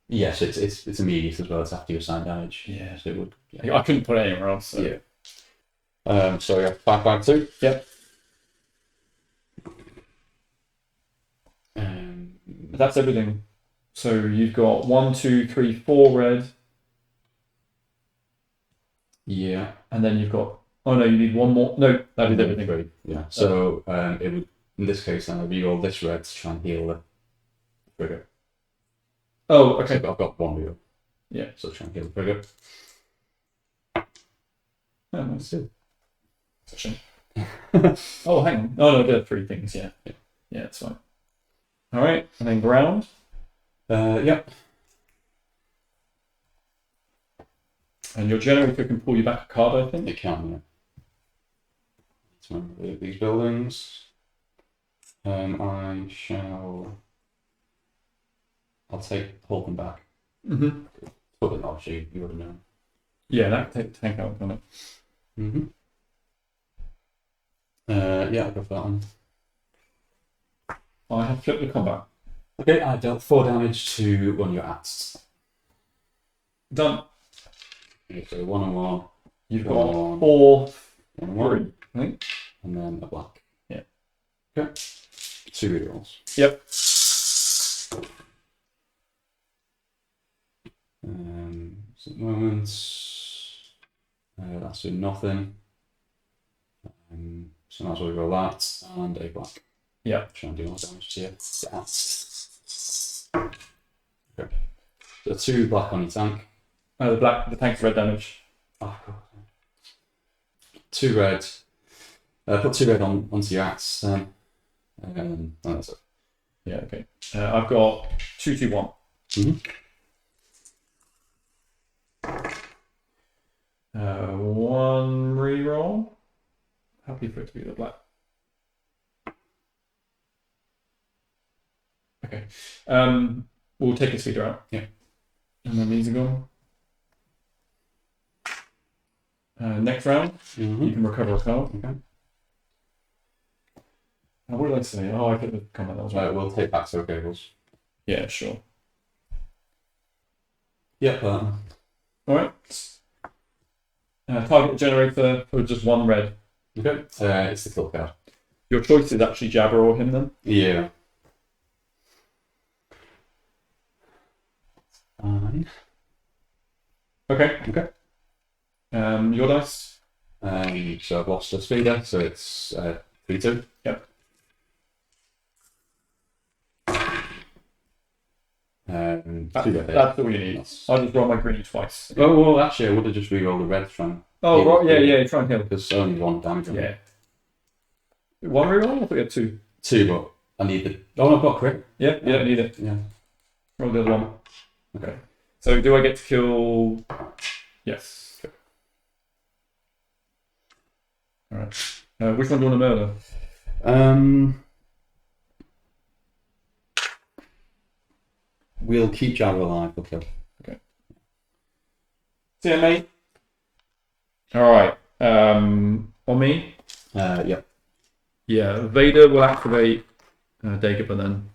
Yes, it's immediate as well. It's after your sign damage. Yeah. So it would. I couldn't put it anywhere else. So. Yeah. So yeah, 5/2. Yep. That's everything. So you've got 1, 2, 3, 4 red. Yeah. And then you've got. Oh no, you need 1 more. No, that is everything. 3. Yeah. So it would, in this case, then I'd reroll this red to try and heal the trigger. Oh, okay. So I've got 1 reroll. Yeah. So try and heal the trigger. Oh, nice. That's a shame. Oh, hang on. Oh no, there are 3 things. Yeah. Yeah, that's fine. All right, and then ground. Yep. And your generator can pull you back a card, I think. It can, yeah. So these buildings. I'll hold them back. Put it off, you would have known. Yeah, that can take tank out on it. Yeah, I'll go for that one. I have flipped the combat. Okay, I dealt 4 damage to one of your ats. Done. Okay, so 1 and 1. You've got 4, 1, 3, I think. and then a black. Yeah. Okay. 2 rerolls. Yep. So at the moment, that's doing nothing. So might as well roll that and a black. Yeah. Try and do more damage to you. Okay. So 2 black on your tank. The tank's red damage. Oh, God. 2 red. Put 2 red onto your axe then. And that's it. Yeah, okay. I've got 2, 2, 1. One reroll. Happy for it to be the black. Okay. We'll take a speeder out. Yeah. And then these are gone. Next round, you can recover a card. Okay. What did I say? Oh, I put the comment. That was right. We'll take back so cables. Yeah, sure. Yep. All right. Target generator for just 1 red. Okay. It's the kill card. Your choice is actually Jabber or him then. Yeah. Fine. Okay. Okay. Your dice. So I've lost a speeder, so it's 3/2. Yep. That's all you need. I'll just roll my green twice. Oh, well, actually, I would have just re-rolled the red to try and... Oh, right, yeah, try and heal. Because only 1 damage on it. Yeah. 1 reroll? I thought you had 2. 2, but I need the... Oh, no, I've got a crit. Yeah, I need it. Yeah. Roll the other one. Okay. So do I get to kill... Yes. Okay. Alright. Which one do you want to murder? We'll keep Jabber alive, we'll kill. Okay. See ya, mate. Alright. On me? Yep. Yeah, Vader will activate Dagobah then.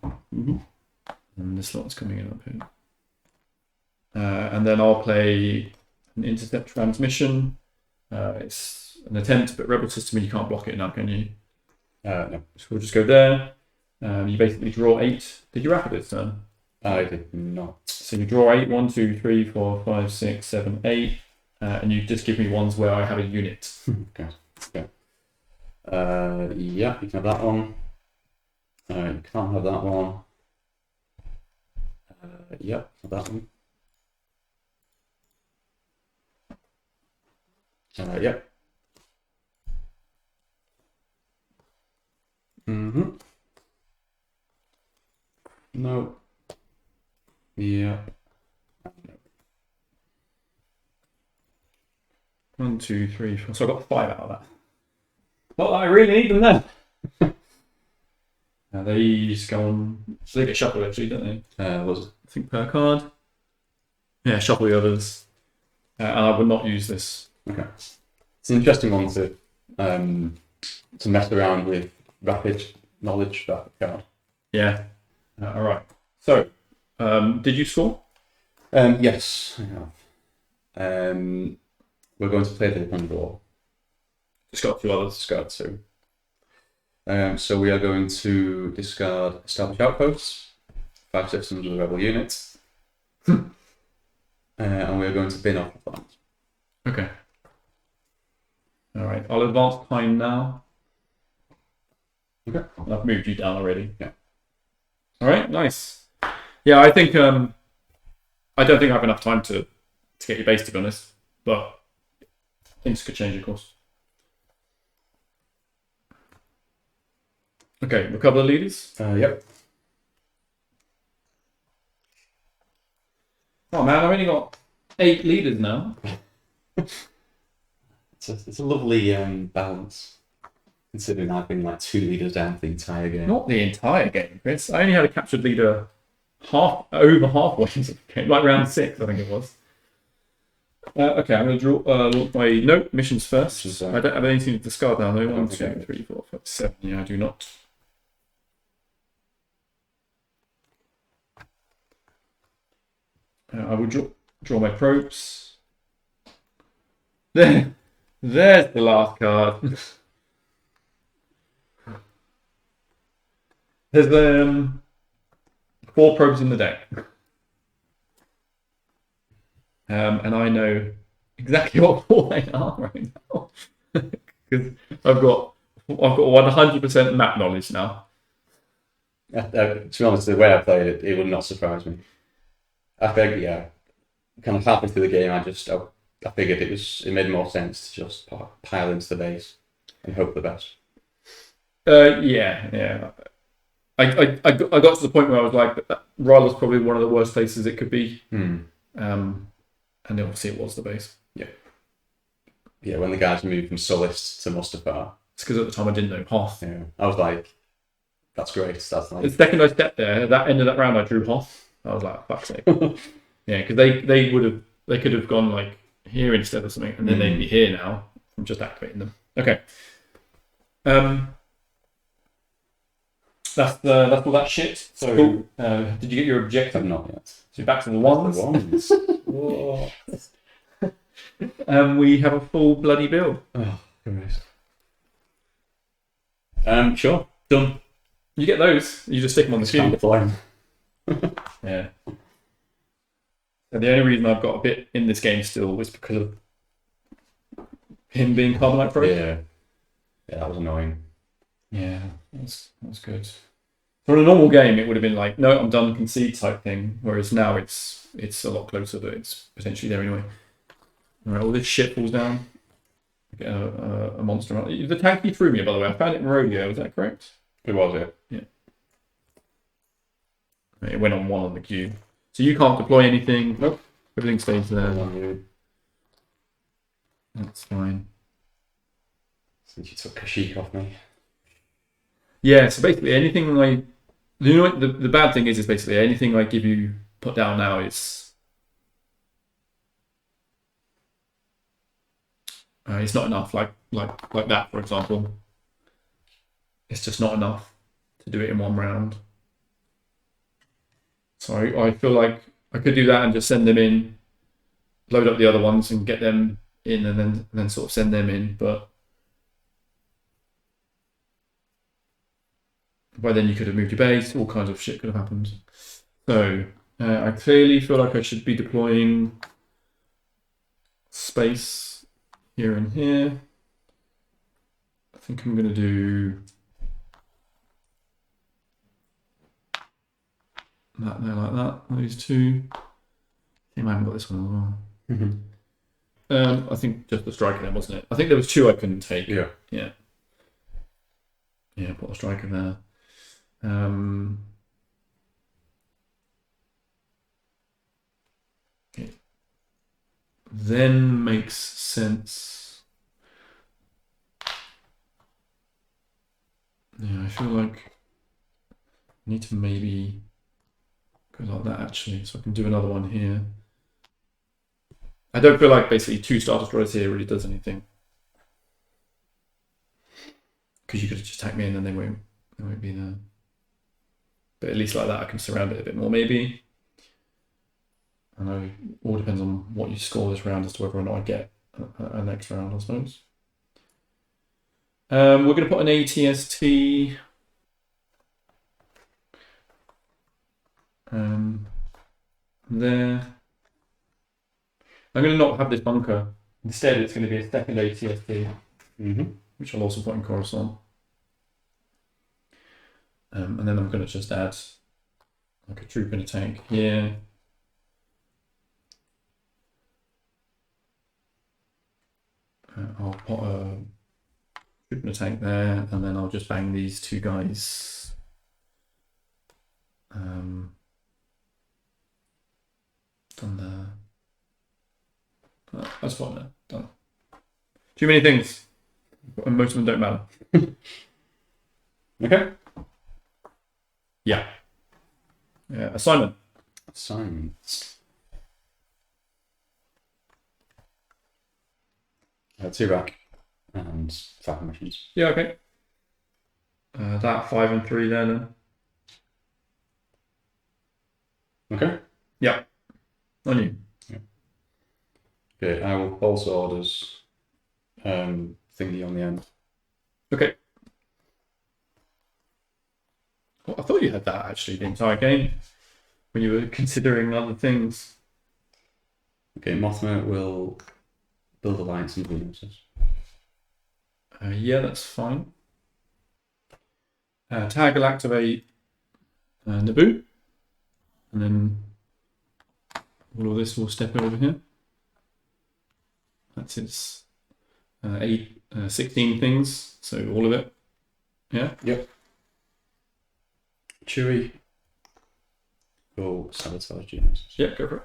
And this lot's coming in up here. And then I'll play an intercept transmission. It's an attempt, but Rebel System, you can't block it now, can you? No. So we'll just go there. You basically draw 8. Did you rapid this turn? I did not. So you draw 8, 1, 2, 3, 4, 5, 6, 7, 8. And you just give me ones where I have a unit. Okay. Yeah, you can have that one. You can't have that one. Yep, have that one. Yep. No. Yeah. 1, 2, 3, 4. So I got 5 out of that. Not that I really need them then. Now these go on. So they get shuffled actually, don't they? Was it? I think per card. Yeah, shuffle the others. And I would not use this. Okay. It's an interesting one to mess around with rapid knowledge, that card. Yeah. All right. So, did you score? Yes, I have. We're going to play the draw. Just got a few others. Discard 2. So we are going to discard Established Outposts, 5 systems with rebel units. And we're going to bin off the plans. Okay. All right. I'll advance time now. Okay. I've moved you down already. Yeah. All right. Nice. Yeah, I think I don't think I have enough time to get your base, to be honest. But things could change, of course. Okay. Recover the leaders. Yep. Oh man, I've only got 8 leaders now. It's a lovely balance, considering I've been like 2 leaders down for the entire game. Not the entire game, Chris. I only had a captured leader over halfway into the game, like round 6, I think it was. Okay, I'm going to launch my missions first. Missions, I don't have anything to discard now. No, 1, 2, Okay. 3, 4, 5, 7. Yeah, I do not. I will draw my probes. There's the last card. There's 4 probes in the deck. And I know exactly what 4 they are right now. Because I've got 100% map knowledge now. To be honest, the way I played it, it would not surprise me. I think, kind of halfway through the game, I figured it made more sense to just pile into the base and hope the best. Yeah. I got to the point where I was like, Ryla's probably one of the worst places it could be. And obviously it was the base. Yeah, when the guys moved from Sullust to Mustafar. It's because at the time I didn't know Hoth. Yeah, I was like, that's great. That's like... The second I stepped there, that end of that round I drew Hoth. I was like, fuck's sake. Yeah, because they could have gone like here instead of something, and then they'd be here now from just activating them. Okay. That's all that shit. So Cool. Did you get your objective? Not yet. So back to the ones. Whoa. We have a full bloody bill. Oh, Christ. Sure. Done. You get those. You just stick them on the Stand cube. the flame. Yeah. And the only reason I've got a bit in this game still is because of him being Carbonite Pro. Yeah, that was annoying. Yeah, that's good. So in a normal game, it would have been like, no, I'm done, concede type thing. Whereas now it's a lot closer, but it's potentially there anyway. All right, all this shit falls down. Get a monster out. The tank you threw me, by the way, I found it in Rodeo. Is that correct? It was it. Yeah. It went on 1 on the cube. So you can't deploy anything. Nope. Everything stays there. You. That's fine. Since you took Kashyyyk off me. Yeah, so basically anything like the bad thing is basically anything I give you put down now is it's not enough. Like that, for example. It's just not enough to do it in 1 round. So I feel like I could do that and just send them in, load up the other ones and get them in, and then sort of send them in. But by then you could have moved your base, all kinds of shit could have happened. So I clearly feel like I should be deploying space here and here. I think I'm going to do that there like that, those 2. I think I haven't got this one as well. I think just the striker then, wasn't it? I think there was 2 I couldn't take. Yeah. Put a striker there. then makes sense. Yeah, I feel like I need to maybe go like that actually, so I can do another one here. I don't feel like basically 2 Star Destroyers here really does anything. Because you could just attack me and then they won't be there. But at least like that I can surround it a bit more maybe. I know it all depends on what you score this round as to whether or not I get a next round, I suppose. We're going to put an ATST there. I'm going to not have this bunker. Instead, it's going to be a second ATST, which I'll also put in Coruscant. And then I'm going to just add like a troop in a tank here. I'll put a troop in a tank there, and then I'll just bang these 2 guys. Done there. That's fine now. Done. Too many things. And most of them don't matter. Okay. Yeah. Assignment. Assignments. 2 back and 5 missions. Yeah, okay. That 5 and 3 there then. Okay. Yeah. On you. Okay, I will also orders thingy on the end. Okay. Well, I thought you had that actually the entire game when you were considering other things. Okay, Mothma will build alliance and weaknesses. Yeah, that's fine. Tag will activate Naboo, and then all of this will step over here. That's its 16 things, so all of it. Yeah? Yep. Chewie will sabotage Genesis. Yep, go for it.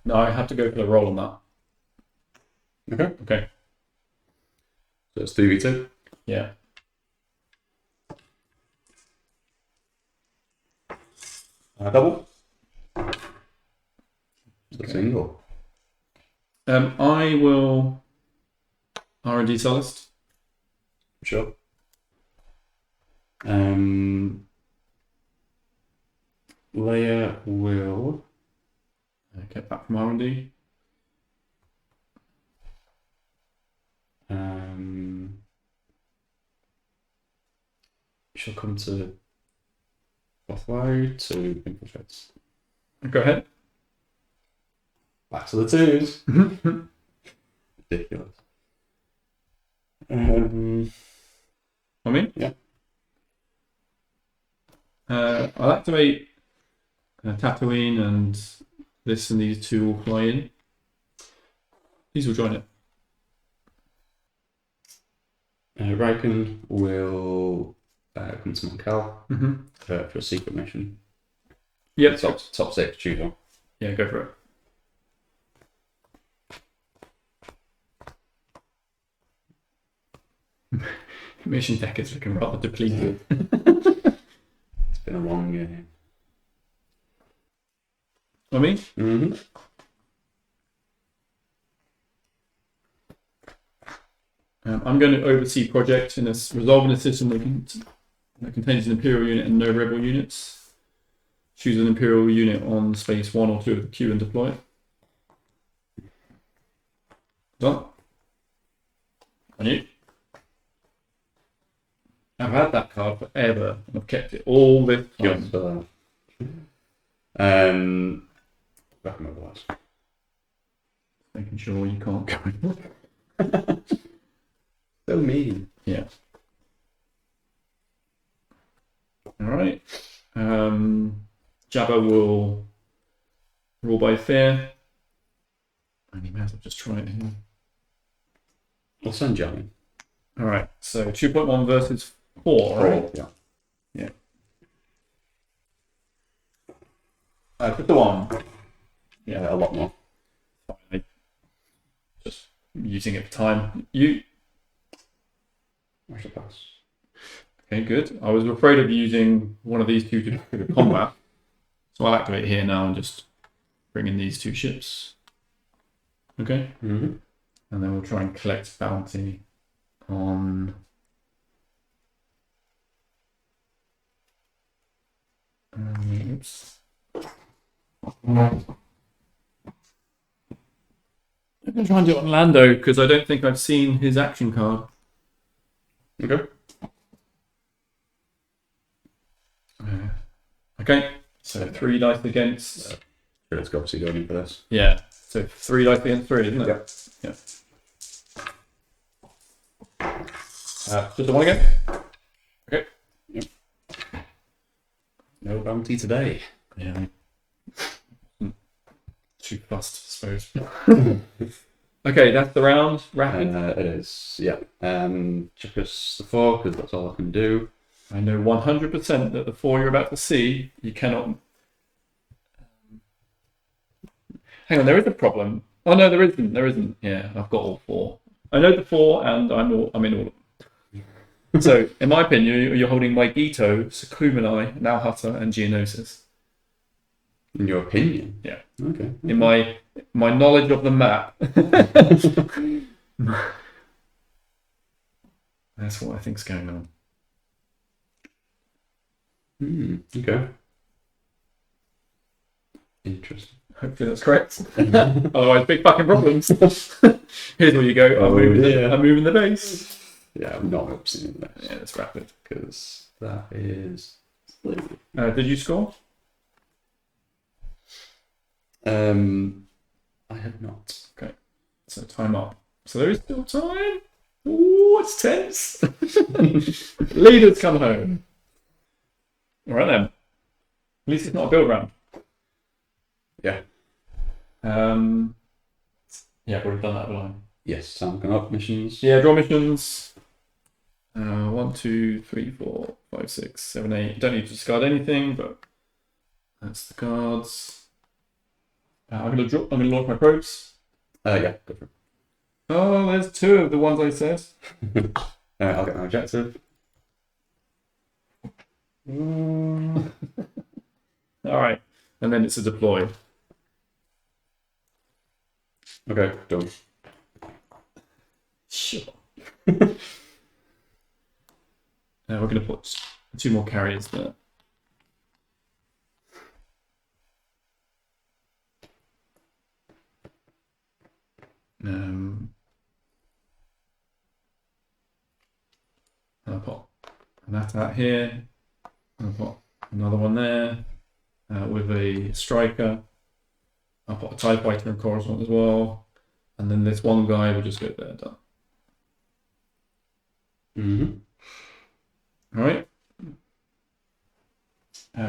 No, I have to go for the roll on that. Okay. So it's 3v2. Yeah. Double. So single. I will R&D Sullust. Sure. Leia will Get back from R&D. She'll come to offload to infiltrate. Go ahead. Back to the 2s. Ridiculous. I mean? Yeah. I'll activate Tatooine, and this and these 2 will fly in. These will join it. Riken will come to Moncal for a secret mission. Yep. Top 6, choose one. Yeah, go for it. Mission deck is looking rather depleted. It's been a long game. I mean? I'm going to oversee project in resolving a system that contains an Imperial unit and no Rebel units. Choose an Imperial unit on space 1 or 2 of the queue and deploy it. Done. On you. I've had that card forever, and I've kept it all this time. Just for that. Back mobilize. Making sure you can't go. So mean. Yeah. Alright. Jabba will rule by fear. And he may as well just try it here. I'll send Johnny. Alright, so 2.1 versus 4, right? Yeah. Yeah. Put the 1. Yeah, a lot more. I using it for time. You I should pass. okay? Good. I was afraid of using one of these two to combat, so I'll activate here now and just bring in these two ships. Okay. Mm-hmm. And then we'll try and collect bounty on. Oops. I'm going to try and do it on Lando because I don't think I've seen his action card. Okay. Okay, so 3 dice against. Let's go obviously going in for this. Yeah, so 3 dice against 3, isn't it? Yeah. Just the one again? Okay. Yep. No bounty today. Yeah. Too fast, I suppose. Okay, that's the round. Rapid. It is, yeah. Check us the 4 because that's all I can do. I know 100% that the 4 you're about to see, you cannot. Hang on, there is a problem. Oh no, there isn't. There isn't. Yeah, I've got all 4. I know the 4, and I'm in all of them. So, in my opinion, you're holding Maigito, Sukumanai, Nauhata, and Geonosis. In your opinion? Yeah. Okay. In my knowledge of the map. That's what I think's going on. Okay. Interesting. Hopefully that's correct. Otherwise, big fucking problems. Here's where you go. I'm moving the base. Yeah, I'm not upsetting this. Yeah, it's rapid. Because that is. Did you score? I have not. Okay, so time up. So there is still time. Ooh, it's tense. Leaders come home. All right then. At least it's not a build round. Yeah. Yeah, I've already done that, haven't I? Yes, Sam can up missions. Yeah, draw missions. 1, 2, 3, 4, 5, 6, 7, 8. You don't need to discard anything, but that's the cards. I'm gonna launch my probes. Yeah, go for it. Oh, there's 2 of the ones I said. I'll get my objective. All right, and then it's a deploy. Okay, done. Sure. We're going to put 2 more carriers there. I'll put that out here. I'll put another one there with a striker. I'll put a TIE fighter and Coruscant as well. And then this one guy will just go there. Done. All right.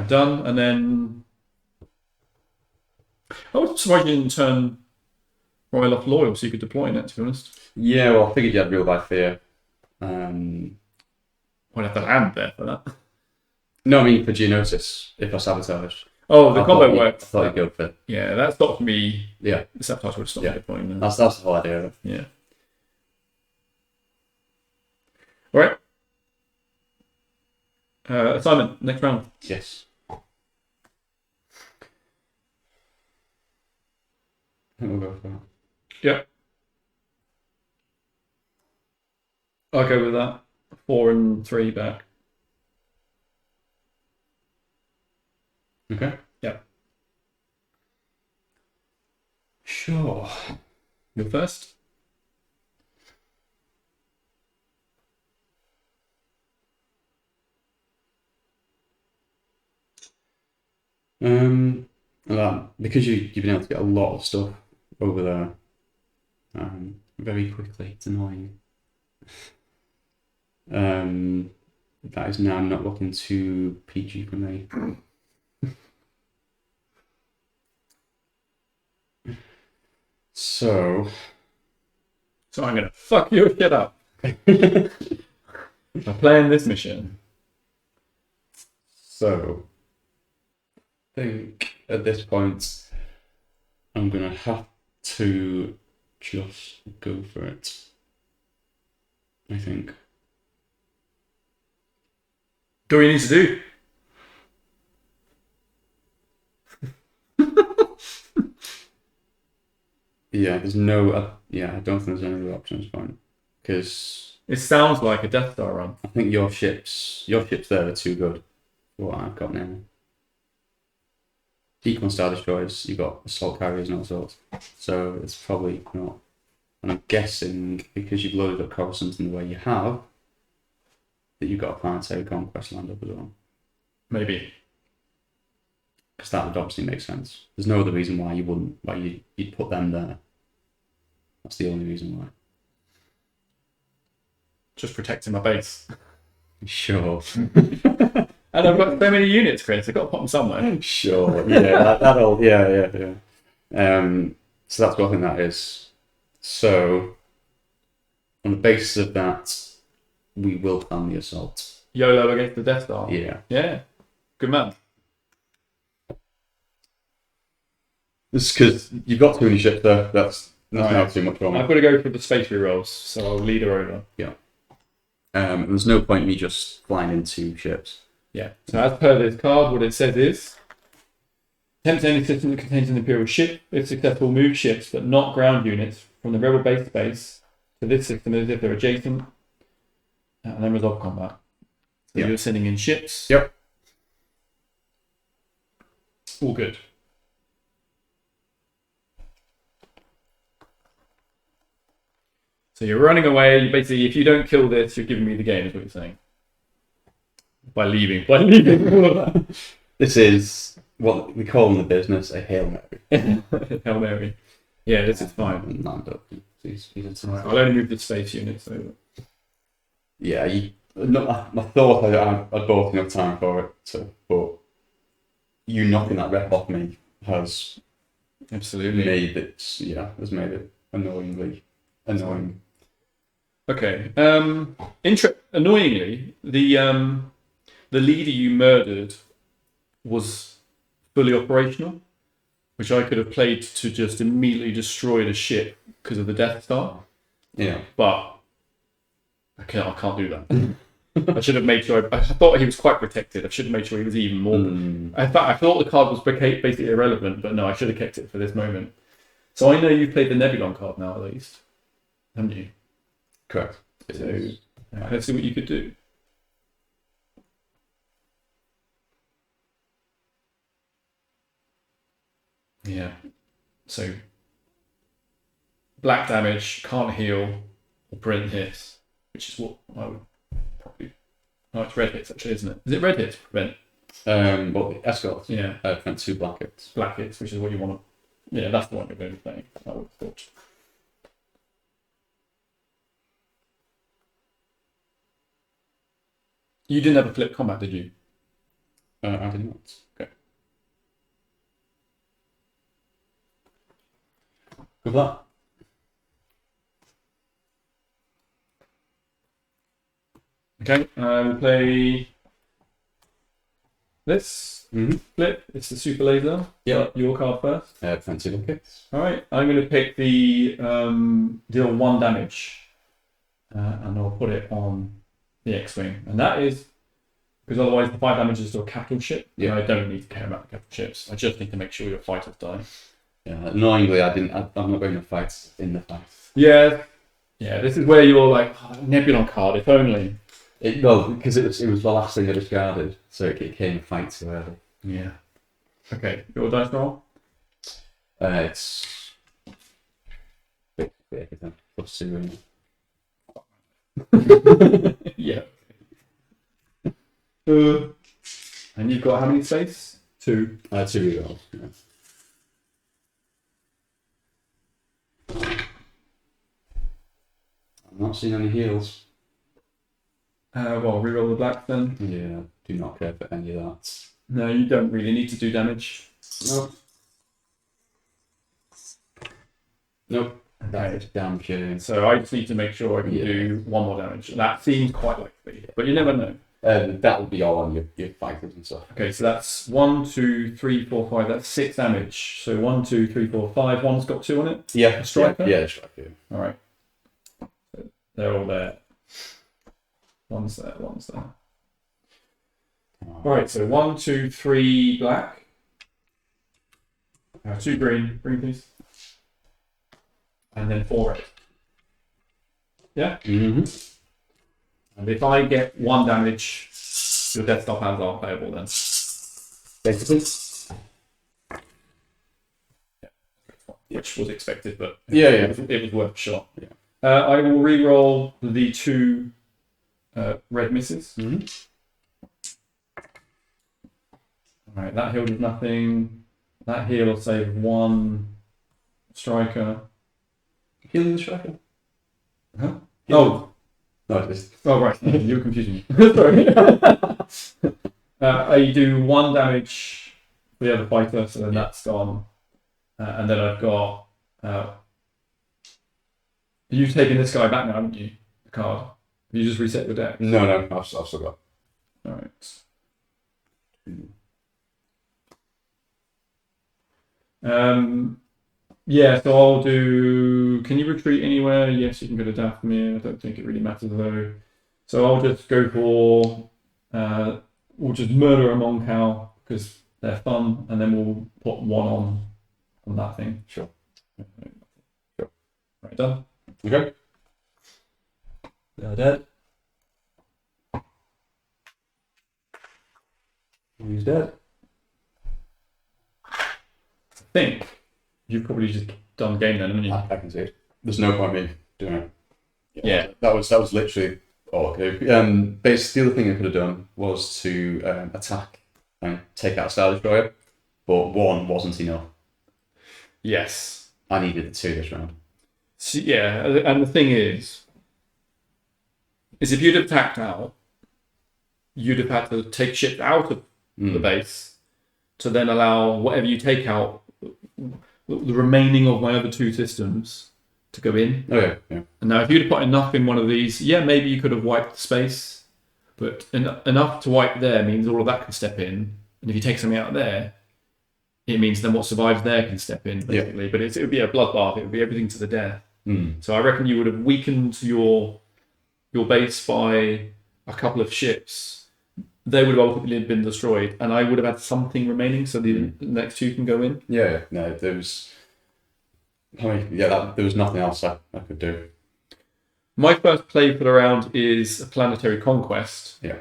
Done. And then I was surprised you didn't turn Royal off loyal so you could deploy in it, to be honest. Yeah, well, I figured you had real by fear. I'd have to land there for that. No, I mean for Geonosis, if I sabotage. Oh, the combo worked. I thought you'd go for. Yeah, that stopped me. Yeah. The sabotage would have stopped me deploying there. That's the whole idea of it. Yeah. All right. Assignment, next round. Yes. I think we'll go for that. Yep. I'll go with that. 4 and 3 back. Okay. Yeah. Sure. You're first. Because you've been able to get a lot of stuff over there very quickly. It's annoying. That is now not looking too peachy for me. So I'm gonna fuck your shit up. I'm playing this mission. So I think at this point I'm gonna have to just go for it. I think. Do what you need to do. Yeah, there's no. I don't think there's any other option at this point because It sounds like a Death Star run. I think your ships there are too good for what I've got now. Equal Star Destroyers, you've got assault carriers and all sorts, so it's probably not. And I'm guessing because you've loaded up Coruscant in the way you have, that you've got a planetary conquest lined up as well. Maybe. Because that would obviously make sense. There's no other reason why you'd put them there. That's the only reason why. Just protecting my base. Sure. And I've got so many units, Chris. I've got to put them somewhere. Sure. Yeah. That'll. Yeah. So that's what I think that is. So, on the basis of that, we will plan the assault. YOLO against the Death Star. Yeah. Yeah. Good man. This because you've got too many ships there. That's Right. not too much for me. I've got to go for the space rerolls, so I'll lead her over. There's no point me just flying into ships. Yeah. So as per this card, what it says is, attempt any system that contains an Imperial ship. If successful, move ships, but not ground units, from the Rebel base space to this system as if they're adjacent, and then resolve combat. So you're sending in ships. Yep. All good. So you're running away. Basically, if you don't kill this, you're giving me the game, is what you're saying. By leaving all of that. This is what we call in the business a Hail Mary. Hail Mary. Yeah, this is fine. I'll only move the space units over. Yeah, I thought I'd bought enough time for it, but you knocking that rep off me has absolutely made it annoying. Okay. Annoyingly, the leader you murdered was fully operational, which I could have played to just immediately destroy the ship because of the Death Star. Yeah. But I can't do that. I should have made sure. I thought he was quite protected. I should have made sure he was even more. In fact, I thought the card was basically irrelevant, but no, I should have kept it for this moment. So I know you've played the Nebulon card now, at least, haven't you? Correct. So let's see what you could do. Yeah. So black damage, can't heal, or prevent hits, which is what I would probably. Oh, it's red hits actually, isn't it? Is it red hits prevent? Well, the escorts. Yeah. Prevent 2 black hits. Black hits, which is what you want to. Yeah, that's the one you're going to be playing. I would have thought. You didn't have a flip combat, did you? I did not. Okay. Good luck. Okay, we'll play this Mm-hmm. flip. It's the super laser. Yeah. Your card first. Prevent 2 black hits. All right, I'm going to pick the deal 1 damage, and I'll put it on the X-wing, and that is because otherwise the 5 damage is to a capital ship. Yeah. And I don't need to care about the capital ships. I just need to make sure your fighters die. Yeah. Annoyingly, I'm not going to fight in the fight. Yeah. This is where you're like, Nebulon card, if only. Because it was the last thing I discarded, so it came a fight too early. Yeah. Okay, your dice roll. It's everything plus 2. Yeah. And you've got how many space? 2. 2 rerolls. Yeah. I'm not seeing any heals. Well, reroll the black then. Yeah, do not care for any of that. No, you don't really need to do damage. Nope. That Okay. is damn shame. So I just need to make sure I can do 1 more damage. That seems quite likely, but you never know. That would be all on your fighters and stuff. Okay, so that's 1, 2, 3, 4, 5. That's 6 damage. So 1, 2, 3, 4, 5. One's got 2 on it. Yeah, A striker? Yeah, striker. All right. So they're all there. One's there, one's there. All right, so 1, 2, 3 black. 2 green. Green, please. And then 4 red. Yeah? Mm-hmm. And if I get 1 damage, your Death Stop hands are playable then. Basically. Yeah. Which was expected, but it was worth a shot. Yeah. I will re-roll the 2 red misses. Mm-hmm. Alright, that heal does nothing. That heal will save 1 striker. Healing the striker? Huh? Oh! No, it's... Oh, right. You were confusing me. Sorry. I do 1 damage for the other fighter, so then that's gone. And then I've got... you've taken this guy back now, haven't you? The card. Have you just reset your deck? No, I've still got. Alright. Yeah, so I'll do... Can you retreat anywhere? Yes, you can go to Dathomir. I don't think it really matters though. So I'll just go for... we'll just murder a Moncow because they're fun, and then we'll put 1 on that thing. Sure. Right, done. Okay. They're dead. Who's dead? I think you've probably just done the game then, haven't you? I can see it. There's no point in me doing it. Yeah. That was literally all okay. Basically, the other thing I could have done was to attack and take out Star Destroyer, but 1 wasn't enough. Yes. I needed the 2 this round. So, yeah, and the thing is if you'd have attacked out, you'd have had to take shit out of the base to then allow whatever you take out, the remaining of my other 2 systems, to go in. Oh yeah. And now if you'd have put enough in one of these, yeah, maybe you could have wiped the space, but enough to wipe there means all of that can step in. And if you take something out there, it means then what survives there can step in, basically. Yeah. But it would be a bloodbath. It would be everything to the death. So I reckon you would have weakened your base by a couple of ships. They would have ultimately been destroyed, and I would have had something remaining, so the next 2 can go in. Yeah, no, there was... there was nothing else I could do. My first play for the round is a Planetary Conquest. Yeah.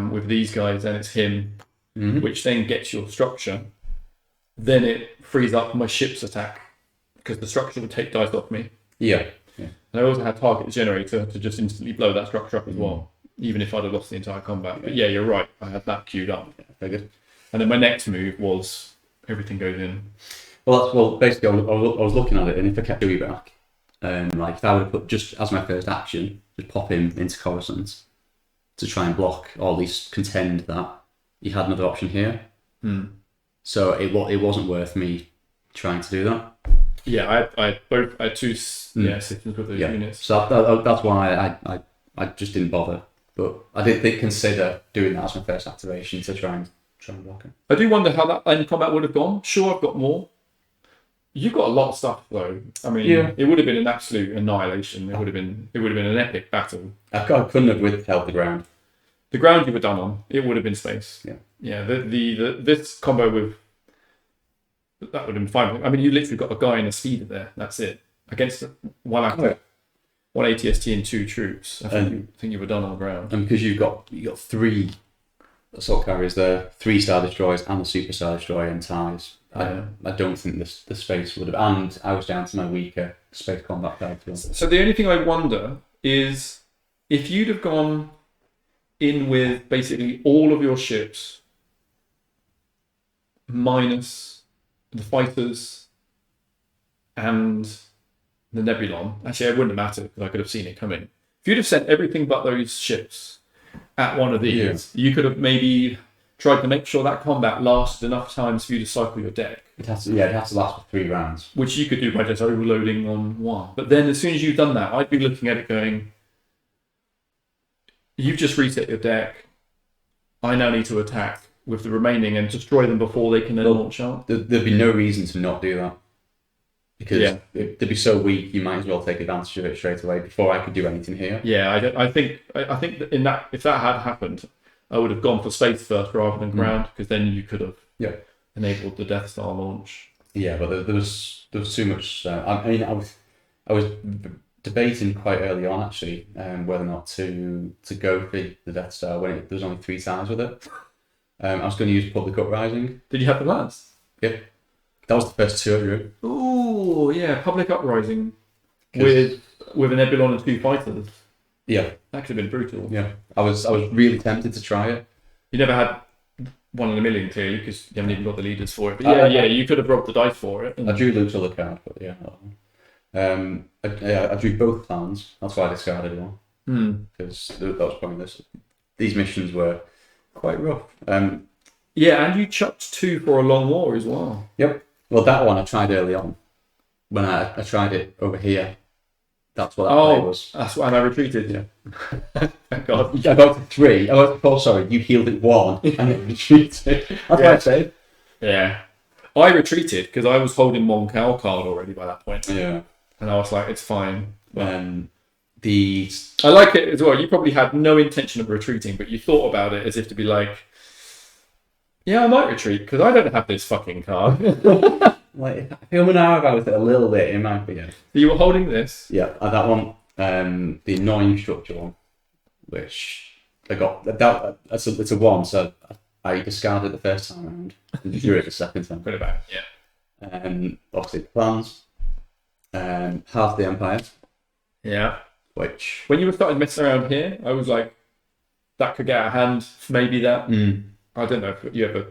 With these guys, and it's him, which then gets your structure. Then it frees up my ship's attack, because the structure would take dice off me. Yeah. And I also had Target Generator to just instantly blow that structure up as well, even if I'd have lost the entire combat. But yeah, you're right. I had that queued up. Yeah, very good. And then my next move was everything goes in. Well, basically, I was looking at it, and if I kept Dewey back, if I would have put just as my first action, just pop him into Coruscant to try and block, or at least contend that, you had another option here. So it wasn't worth me trying to do that. Yeah, I had 2 systems with those units. So that's why I just didn't bother. But I did consider doing that as my first activation to try and block it. I do wonder how that end combat would have gone. Sure, I've got more. You've got a lot of stuff though. I mean, it would have been an absolute annihilation. It would have been an epic battle. I couldn't have withheld the ground. The ground you were done on, it would have been space. Yeah. This combo with that would have been fine. I mean, you literally got a guy and a speeder there. That's it against one actor, 1 ATST and 2 troops. I think you were done on the ground. And because you got 3 assault carriers there, 3 Star Destroyers and a Super Star Destroyer and ties. I don't think the space would have, and I was down to my weaker space combat card. So the only thing I wonder is if you'd have gone in with basically all of your ships minus the fighters and the Nebulon. Actually, it wouldn't have mattered because I could have seen it coming. If you'd have sent everything but those ships at one of these, you could have maybe tried to make sure that combat lasted enough times for you to cycle your deck. It has to last for 3 rounds. Which you could do by just overloading on 1. But then as soon as you've done that, I'd be looking at it going, you've just reset your deck. I now need to attack with the remaining and destroy them before they can then launch out. There'd be no reason to not do that. Because they'd be so weak, you might as well take advantage of it straight away before I could do anything here. Yeah, I think that in that, if that had happened, I would have gone for space first rather than ground, because then you could have enabled the Death Star launch. Yeah, but there was too much. I mean, I was debating quite early on actually whether or not to go for the Death Star when there was only 3 times with it. I was going to use Public Uprising. Did you have the plans? Yeah, that was the first 2 I drew. Oh yeah, Public Uprising with a Nebulon and 2 fighters. Yeah, that could have been brutal. Yeah, I was really tempted to try it. You never had 1 in a million clearly because you haven't even got the leaders for it. But you could have robbed the dice for it. I drew Luke's other card, but yeah. I drew both plans. That's why I discarded one because that was pointless. These missions were quite rough. And you chucked 2 for a long war as well. Yep. Well, that one I tried early on. When I tried it over here, that's what that play was. That's why I retreated. Yeah. Thank God. I got to 3. I got to 4. Sorry, you healed it 1 and then retreated. That's what I said. Yeah. I retreated because I was holding 1 cow card already by that point. Yeah. And I was like, it's fine. But I like it as well. You probably had no intention of retreating, but you thought about it as if to be like, yeah, I might retreat because I don't have this fucking card. Like, I feel now about it a little bit. It might be. So you were holding this. Yeah, that one, the annoying structure one, which I got. It's a 1, so I discarded it the first time around and drew it the second time. Put it back. Yeah. Obviously plans. Half the Empire. Yeah. Which when you were starting messing around here, I was like, that could get out of hand. Maybe that. I don't know if you ever.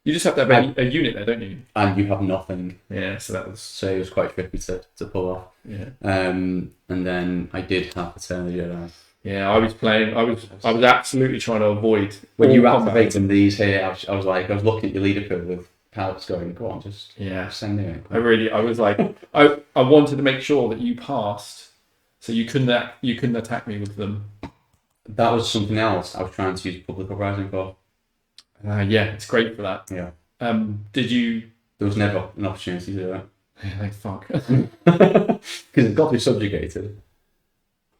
You just have to have a unit there, don't you? And you have nothing. Yeah, so it was quite tricky to pull off. Yeah. And then I did have Return of the Jedi. Yeah, I was absolutely trying to avoid when you were activating these here. I was looking at your leader pool with pallets going, go on, just send it. I was like, I wanted to make sure that you passed, so you couldn't attack me with them. That was something else I was trying to use Public Uprising for. Yeah, it's great for that. Yeah. Did you? There was never an opportunity to do that. Yeah, like fuck. Because it's got to be subjugated.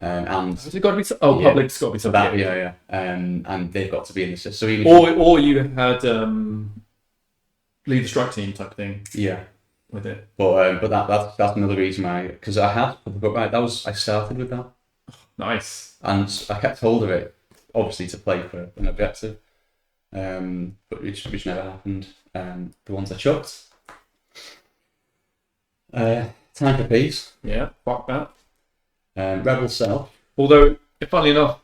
And has it got to be? Public's got to be subjugated. Yeah. And they've got to be in the system. So even or you had lead the strike team type thing. Yeah. With it. But that's another reason why, because I had I started with that. Nice. And I kept hold of it, obviously to play for an objective. But which never happened. The ones I chucked. Time for Peace. Yeah, fuck that. Rebel Self. Although, funnily enough,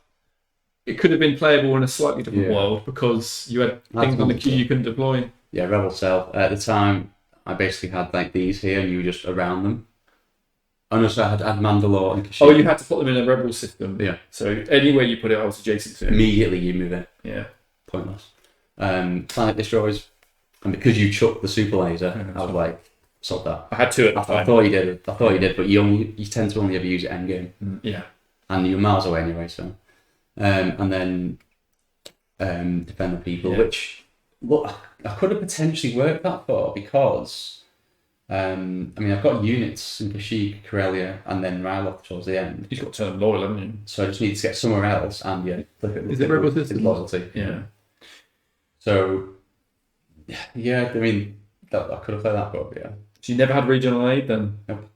it could have been playable in a slightly different world because you had things on the queue you couldn't deploy. Yeah, Rebel Self. At the time, I basically had like these here, and you were just around them. Oh no, so I had Mandalore and Kashyyyk. Oh, you had to put them in a Rebel system. Yeah. So anywhere you put it, I was adjacent to it. Immediately you move it. Yeah. Pointless. Planet Destroyers, and because you chucked the super laser, I was like, sod that. I had 2 at the time. I thought you did, but you tend to only ever use it endgame. Yeah. And you're miles away anyway, so. And then Defend the People, which I could have potentially worked that for because I've got units in Kashyyyk, Corellia, and then Ryloth towards the end. You've got to turn loyal, haven't you? So I just need to get somewhere else, and is it Rebel Systems? Loyalty. Yeah. So, yeah, I could have played that, but yeah. So you never had regional aid then? Nope.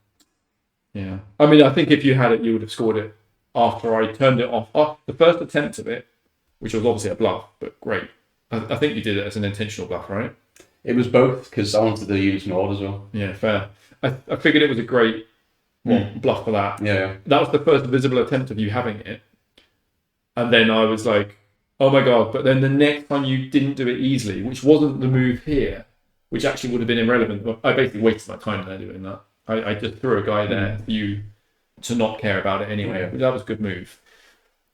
Yeah. I think if you had it, you would have scored it after I turned it off. The first attempt of it, which was obviously a bluff, but great. I think you did it as an intentional bluff, right? It was both, because I wanted the units more as well. Yeah, fair. I figured it was a great bluff for that. Yeah. That was the first visible attempt of you having it. And then I was like, oh my God. But then the next time you didn't do it easily, which wasn't the move here, which actually would have been irrelevant. But I basically wasted my time there doing that. I just threw a guy there for you to not care about it anyway. Yeah. That was a good move.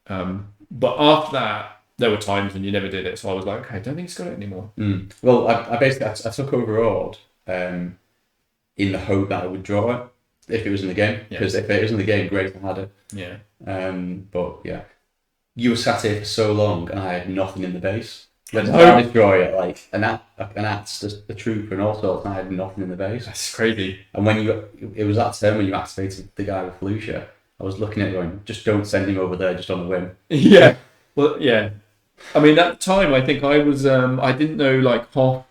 But after that, there were times when you never did it. So I was like, okay, I don't think he's got it anymore. Well, I basically took overawed in the hope that I would draw it if it was in the game. Because if it was in the game, great, I had it. Yeah. But yeah. you were sat here for so long, and I had nothing in the base. You had a No. Star Destroyer, like an ATS, a trooper, and all sorts, and I had nothing in the base. That's crazy. And when it was that turn when you activated the guy with Felicia, I was looking at it going, just don't send him over there just on a whim. Yeah. Well, yeah. I mean, at the time, I think I was, I didn't know like Hoth,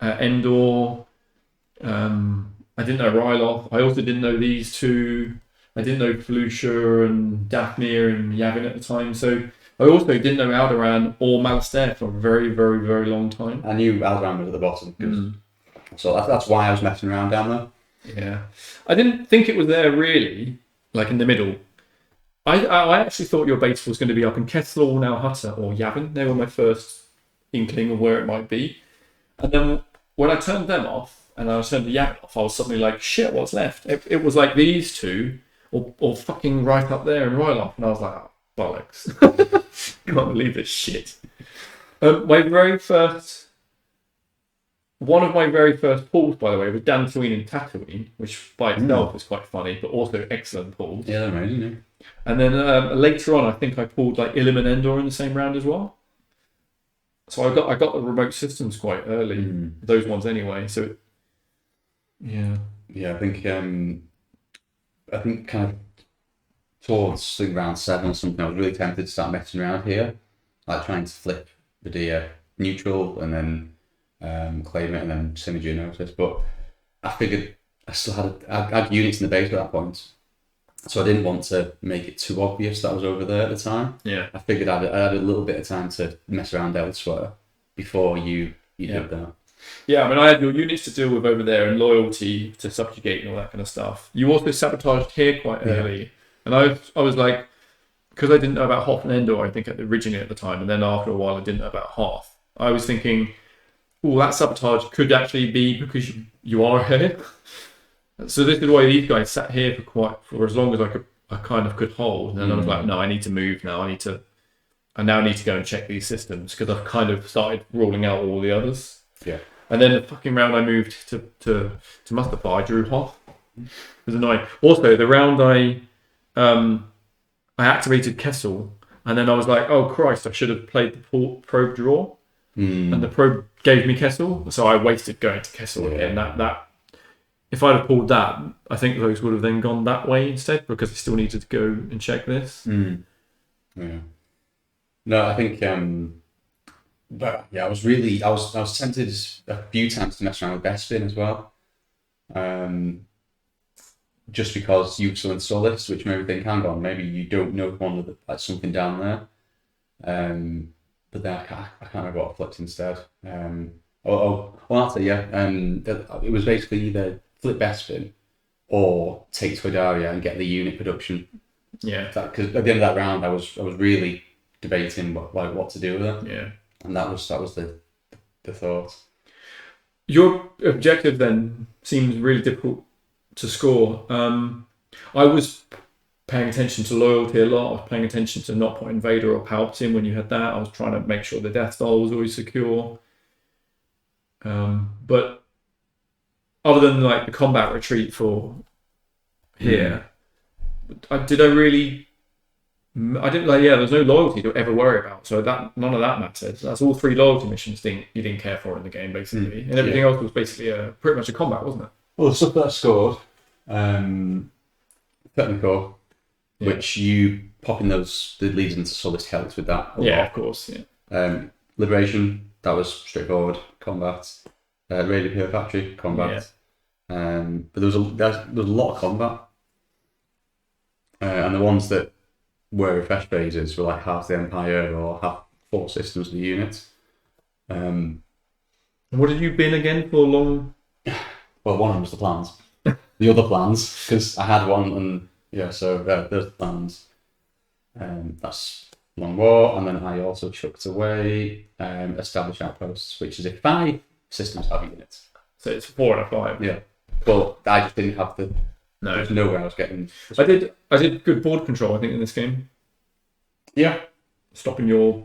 Endor, I didn't know Ryloth. I also didn't know these two. I didn't know Felucia and Daphne and Yavin at the time. So I also didn't know Alderaan or Malastair for a very, very, very long time. I knew Alderaan was at the bottom, so that's why I was messing around down there. Yeah. I didn't think it was there really, like in the middle. I actually thought your base was going to be up in Kessel or now Hutter or Yavin. They were my first inkling of where it might be. And then when I turned them off and I turned the Yavin off, I was suddenly like, shit, what's left? It was like these two or fucking right up there in Ryloth. And I was like, oh, bollocks. Can't believe this shit. One of my very first pulls, by the way, was Dantooine and Tatooine, which by itself is quite funny, but also excellent pulls. Yeah, they're amazing, yeah. And then later on, I think I pulled like Ilum and Endor in the same round as well. So I got the remote systems quite early, those ones anyway. So yeah, I think kind of towards round 7 or something, I was really tempted to start messing around here, like trying to flip the neutral and then claim it and then synergy notice. But I figured I still had units in the base at that point. So I didn't want to make it too obvious that I was over there at the time. Yeah. I figured I had a little bit of time to mess around elsewhere before you did that. Yeah, I mean, I had your units to deal with over there and loyalty to subjugate and all that kind of stuff. You also sabotaged here quite early. And I was like, because I didn't know about Hoth and Endor, I think originally at the time, and then after a while I didn't know about Hoth. I was thinking, oh, that sabotage could actually be because you are here. So this is why these guys sat here for as long as I kind of could hold. And then I was like, no, I need to move now. I now need to go and check these systems because I've kind of started ruling out all the others. Yeah. And then the fucking round I moved to Mustafa, I drew Hoth. It was annoying. Also, the round I activated Kessel, and then I was like, oh Christ, I should have played the probe draw. And the probe gave me Kessel, so I wasted going to Kessel again. That if I'd have pulled that, I think those would have then gone that way instead because I still needed to go and check this. Yeah. No, I think but yeah, I was tempted a few times to mess around with Bespin as well. Just because you still install this, which made me think, hang on, maybe you don't know one of like something down there. But then I can't remember what I flipped instead. It was basically either flip Bespin or take Toydaria and get the unit production. Yeah. Because at the end of that round, I was really debating what to do with it. Yeah. And that was the thought. Your objective then seems really difficult to score. I was paying attention to loyalty a lot. I was paying attention to not putting Vader or Palpatine when you had that. I was trying to make sure the Death Star was always secure. But other than like the combat retreat for here, I didn't like. Yeah, there's no loyalty to ever worry about. So that none of that mattered. That's all 3 loyalty missions you didn't care for in the game basically, and everything else was basically pretty much a combat, wasn't it? Well, the stuff that I scored, technical, which you pop in the leads into Solid Helix with that. Of course. Yeah. Liberation, that was straightforward combat. Radio Pure Factory combat. But there was a lot of combat, and the ones that were refresh phases were like half the Empire or half 4 systems of the unit. And what did you bin again for long? Well, one of them was the plans. The other plans, because I had one, and so there's the plans. That's Long War, and then I also chucked away Established Outposts, which is 5 systems have units. So it's 4 and a 5. Yeah. But I just didn't have the... No. There's nowhere I was getting... I did good board control, I think, in this game. Yeah. Stopping your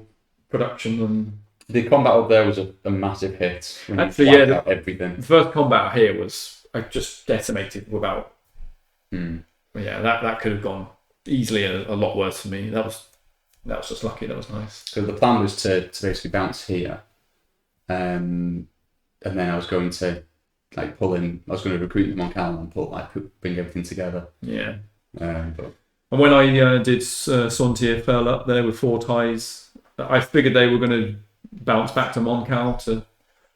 production and... The combat up there was a massive hit. Actually, everything. The first combat here was I just decimated without. Yeah, that could have gone easily a lot worse for me. That was That was just lucky. That was nice. So the plan was to basically bounce here, and then I was going to like pull in. I was going to recruit them on Cal and bring everything together. Yeah. But And when I did Sontier fell up there with 4 ties, I figured they were going to bounce back to Moncal to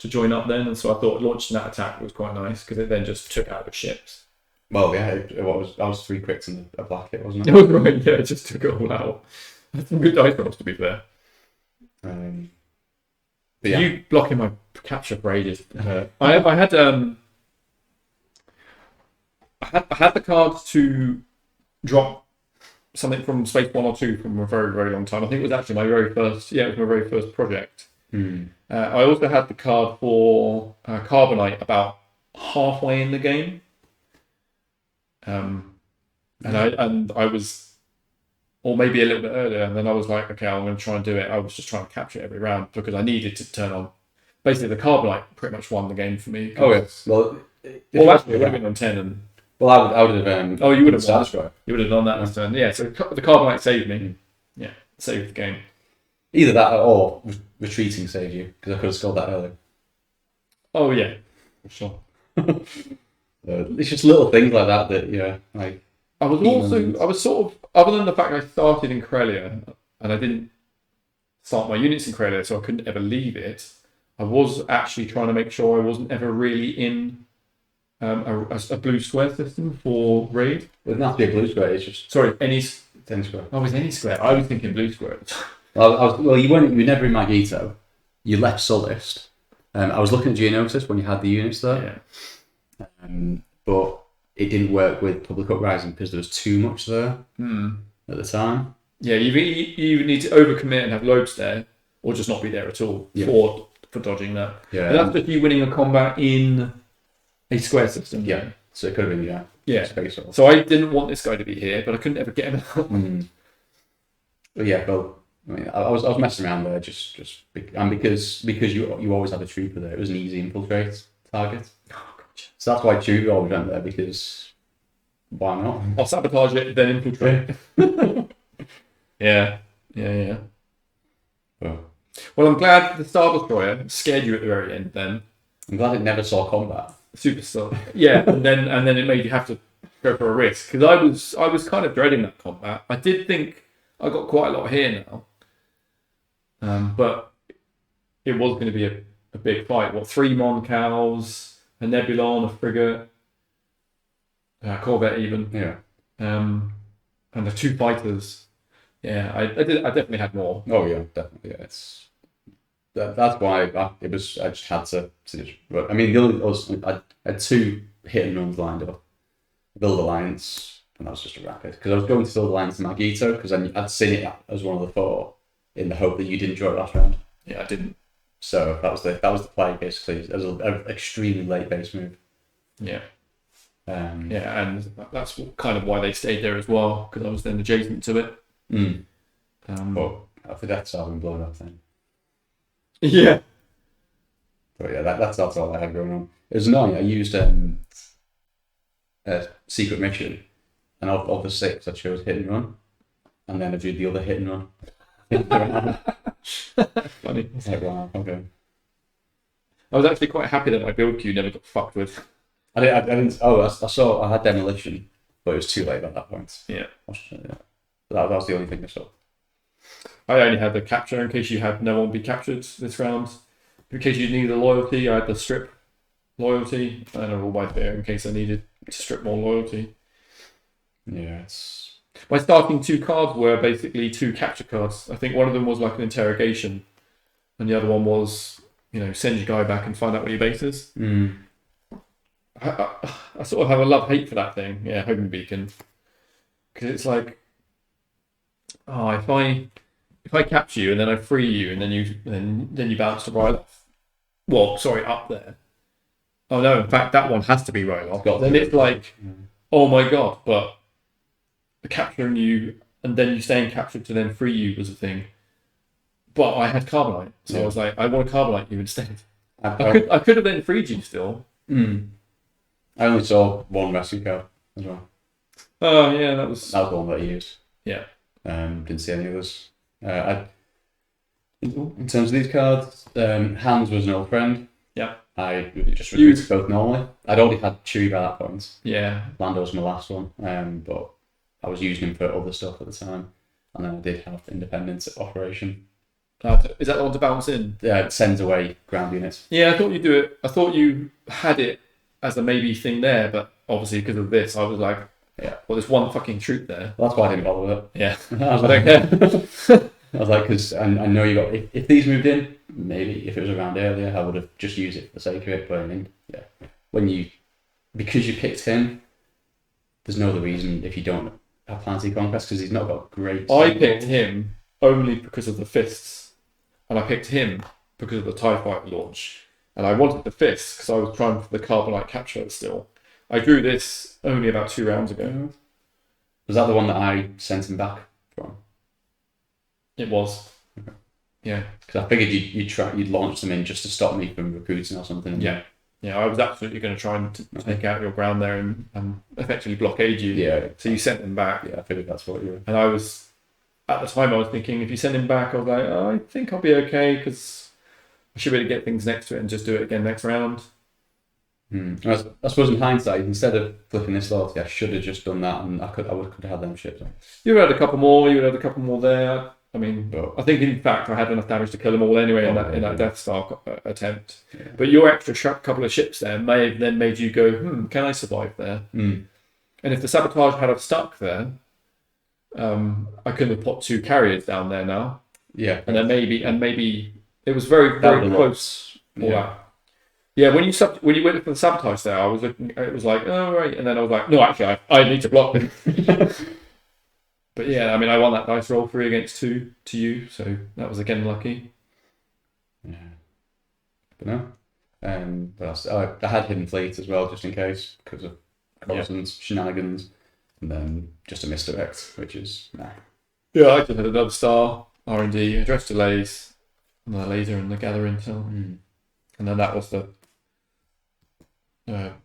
join up then, and so I thought launching that attack was quite nice because it then just took out the ships. well, yeah, I was 3 crits and a black hit, wasn't It it? was right, yeah, it just took it all out. That's some good dice rolls, to be fair. But yeah. You blocking my capture for ages. I had the cards to drop something from Space 1 or 2 from a very, very long time. I think it was actually my very first. Yeah, it was my very first project. I also had the card for Carbonite about halfway in the game, and I was, or maybe a little bit earlier, and then I was like, okay, I'm going to try and do it. I was just trying to capture it every round because I needed to turn on. Basically, the Carbonite pretty much won the game for me. Oh yes. Well, Actually, it would have been on 10 and. Well, I would have. Oh, you would have won. Destroy. You would have done that this turn. Yeah, so the Carbonite saved me. Yeah, saved the game. Either that or retreating saved you because I could have scored that earlier. Oh yeah, for sure. It's just little things like that like. I was sort of, other than the fact I started in Corellia and I didn't start my units in Corellia, so I couldn't ever leave it. I was actually trying to make sure I wasn't ever really in a blue square system for raid. It doesn't have to be a blue square. It's just any square. Oh, it's any square. I was thinking blue square. Well, you were never in Magneto. You left Sullust. I was looking at Geonosis when you had the units there. Yeah. But it didn't work with Public Uprising because there was too much there at the time. Yeah, you either need to overcommit and have loads there, or just not be there at all for dodging that. Yeah, and that's just you winning a combat in a square system. Yeah, so it could have been space. So I didn't want this guy to be here, but I couldn't ever get him out. But yeah, well, I mean, I was messing around there because you always had a trooper there. It was an easy infiltrate target. Oh, gotcha. So that's why Trooper always went there because why not? I'll sabotage it, then infiltrate. Yeah. Well, I'm glad the Star Destroyer scared you at the very end. Then I'm glad it never saw combat. Super Star. Yeah, and then it made you have to go for a risk because I was kind of dreading that combat. I did think I got quite a lot here now, but it was going to be a big fight. 3 Mon Cows, a Nebulon, a frigate, a Corvette even. Yeah. And the 2 fighters. Yeah, I definitely had more. Oh yeah, definitely. Yeah, that's why I just had to just. I mean, I had 2 hit and runs lined up, build alliance, and that was just a rapid because I was going to build alliance in Magneto because I'd seen it as one of the 4 in the hope that you didn't draw it last round. Yeah, I didn't. So that was the play basically. It was an extremely late base move. Yeah. Yeah, and that's kind of why they stayed there as well because I was then adjacent to it. But the Death Star been blown up then. Yeah. But yeah, that's all I had going on. It was annoying. I used a secret mission, and of the 6, I chose hit and run, and then I did the other hit and run. Funny. It's like, wow, okay. I was actually quite happy that my build queue never got fucked with. I didn't. Oh, I had demolition, but it was too late at that point. Yeah. That was the only thing I saw. I only had the capture in case you had no one be captured this round. In case you needed a loyalty, I had the strip loyalty and a roll by fair in case I needed to strip more loyalty. Yeah, my starting 2 cards were basically 2 capture cards. I think one of them was like an interrogation, and the other one was, send your guy back and find out where your base is. I sort of have a love-hate for that thing. Yeah, homing beacon, because it's like, if I capture you and then I free you and then you bounce to Ryloth. Well, sorry, up there. Oh no, in fact that one has to be Ryloth. Then it's like, oh my god, but capturing you and then you staying captured to then free you was a thing. But I had Carbonite, so I was like, I want to Carbonite you instead. I could have then freed you still. I only saw 1 rescue card as well. Oh yeah, that was the one that I used. Yeah. Didn't see any others. In terms of these cards, Hans was an old friend. Yeah. I just recruited both normally. I'd already had Chewie by that point. Yeah. Lando was my last one, but I was using him for other stuff at the time. And then I did have Independence Operation. Is that the one to bounce in? Yeah, it sends away ground units. Yeah, I thought you do it. I thought you had it as a maybe thing there, but obviously because of this, I was like, yeah, well, there's one fucking troop there. Well, that's why I didn't bother with it. Yeah, I was like, I was like, because I know you got. If these moved in, maybe if it was around earlier, I would have just used it for the sake of it. But I mean, yeah, because you picked him, there's no other reason if you don't have Planetary Conquest because he's not got great. I picked him only because of the fists, and I picked him because of the TIE Fighter launch, and I wanted the fists because I was trying for the carbonite capture still. I drew this only about 2 rounds ago. Was that the one that I sent him back from? It was. Okay. Yeah. Because I figured you'd launch them in just to stop me from recruiting or something. Yeah. Yeah, I was absolutely going to try and take out your ground there and effectively blockade you. Yeah. So you sent them back. Yeah, I figured that's what you were. And I was, at the time I was thinking, if you send him back, I was like, oh, I think I'll be okay because I should be able to get things next to it and just do it again next round. I suppose in hindsight, instead of flipping this loyalty, I should have just done that, and I could have had them shipped. You would have had a couple more. You would have had a couple more there. I mean, I think in fact I had enough damage to kill them all anyway in that Death Star attempt. Yeah. But your extra couple of ships there may have then made you go, can I survive there? And if the sabotage had have stuck there, I could have put 2 carriers down there now. Yeah, and then maybe it was very close. Yeah, when you went for the sabotage there, I was looking. It was like, oh right, and then I was like, no, actually, I need to block them. But yeah, I mean, I won that dice roll 3 against 2 to you, so that was again lucky. Yeah, but no, but I had Hidden Fleet as well, just in case, because of Coruscant's shenanigans, and then just a misdirect, which is nah. Yeah, I just had another star, R&D, address delays, and the laser and the gather intel, and then that was the.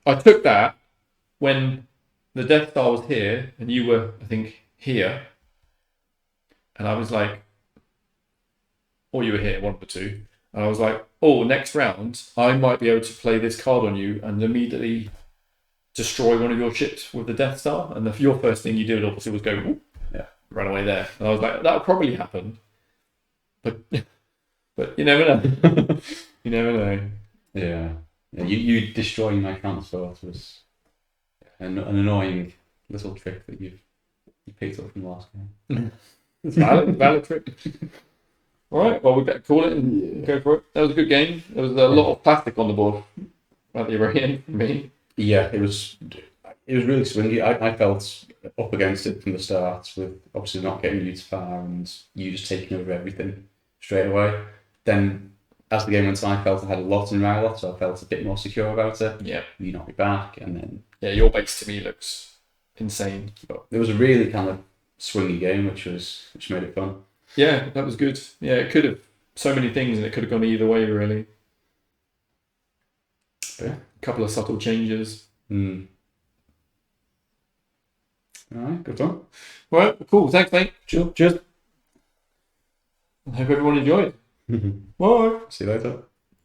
I took that when the Death Star was here, and you were, I think, here, and I was like, or you were here, one of the two, and I was like, oh, next round, I might be able to play this card on you and immediately destroy one of your ships with the Death Star, and your first thing you did obviously was go, run away there, and I was like, that'll probably happen, but you never know. You never know. Yeah, you destroying my transport was an annoying little trick that you picked up from the last game. It's valid trick. All right, well, we better call it and go for it. That was a good game. There was a lot of plastic on the board at the very end for me. Yeah, it was really swingy. I felt up against it from the start, with obviously not getting you too far and you just taking over everything straight away. Then, as the game went on, I felt I had a lot in Rylot, so I felt a bit more secure about it. Yeah. You knocked me back, and then... Yeah, your base to me looks insane. But it was a really kind of swingy game, which made it fun. Yeah, that was good. Yeah, it could have so many things, and it could have gone either way, really. Yeah. A couple of subtle changes. All right, good fun. All right, cool. Thanks, mate. Cheers. I hope everyone enjoyed. Bye. See you later.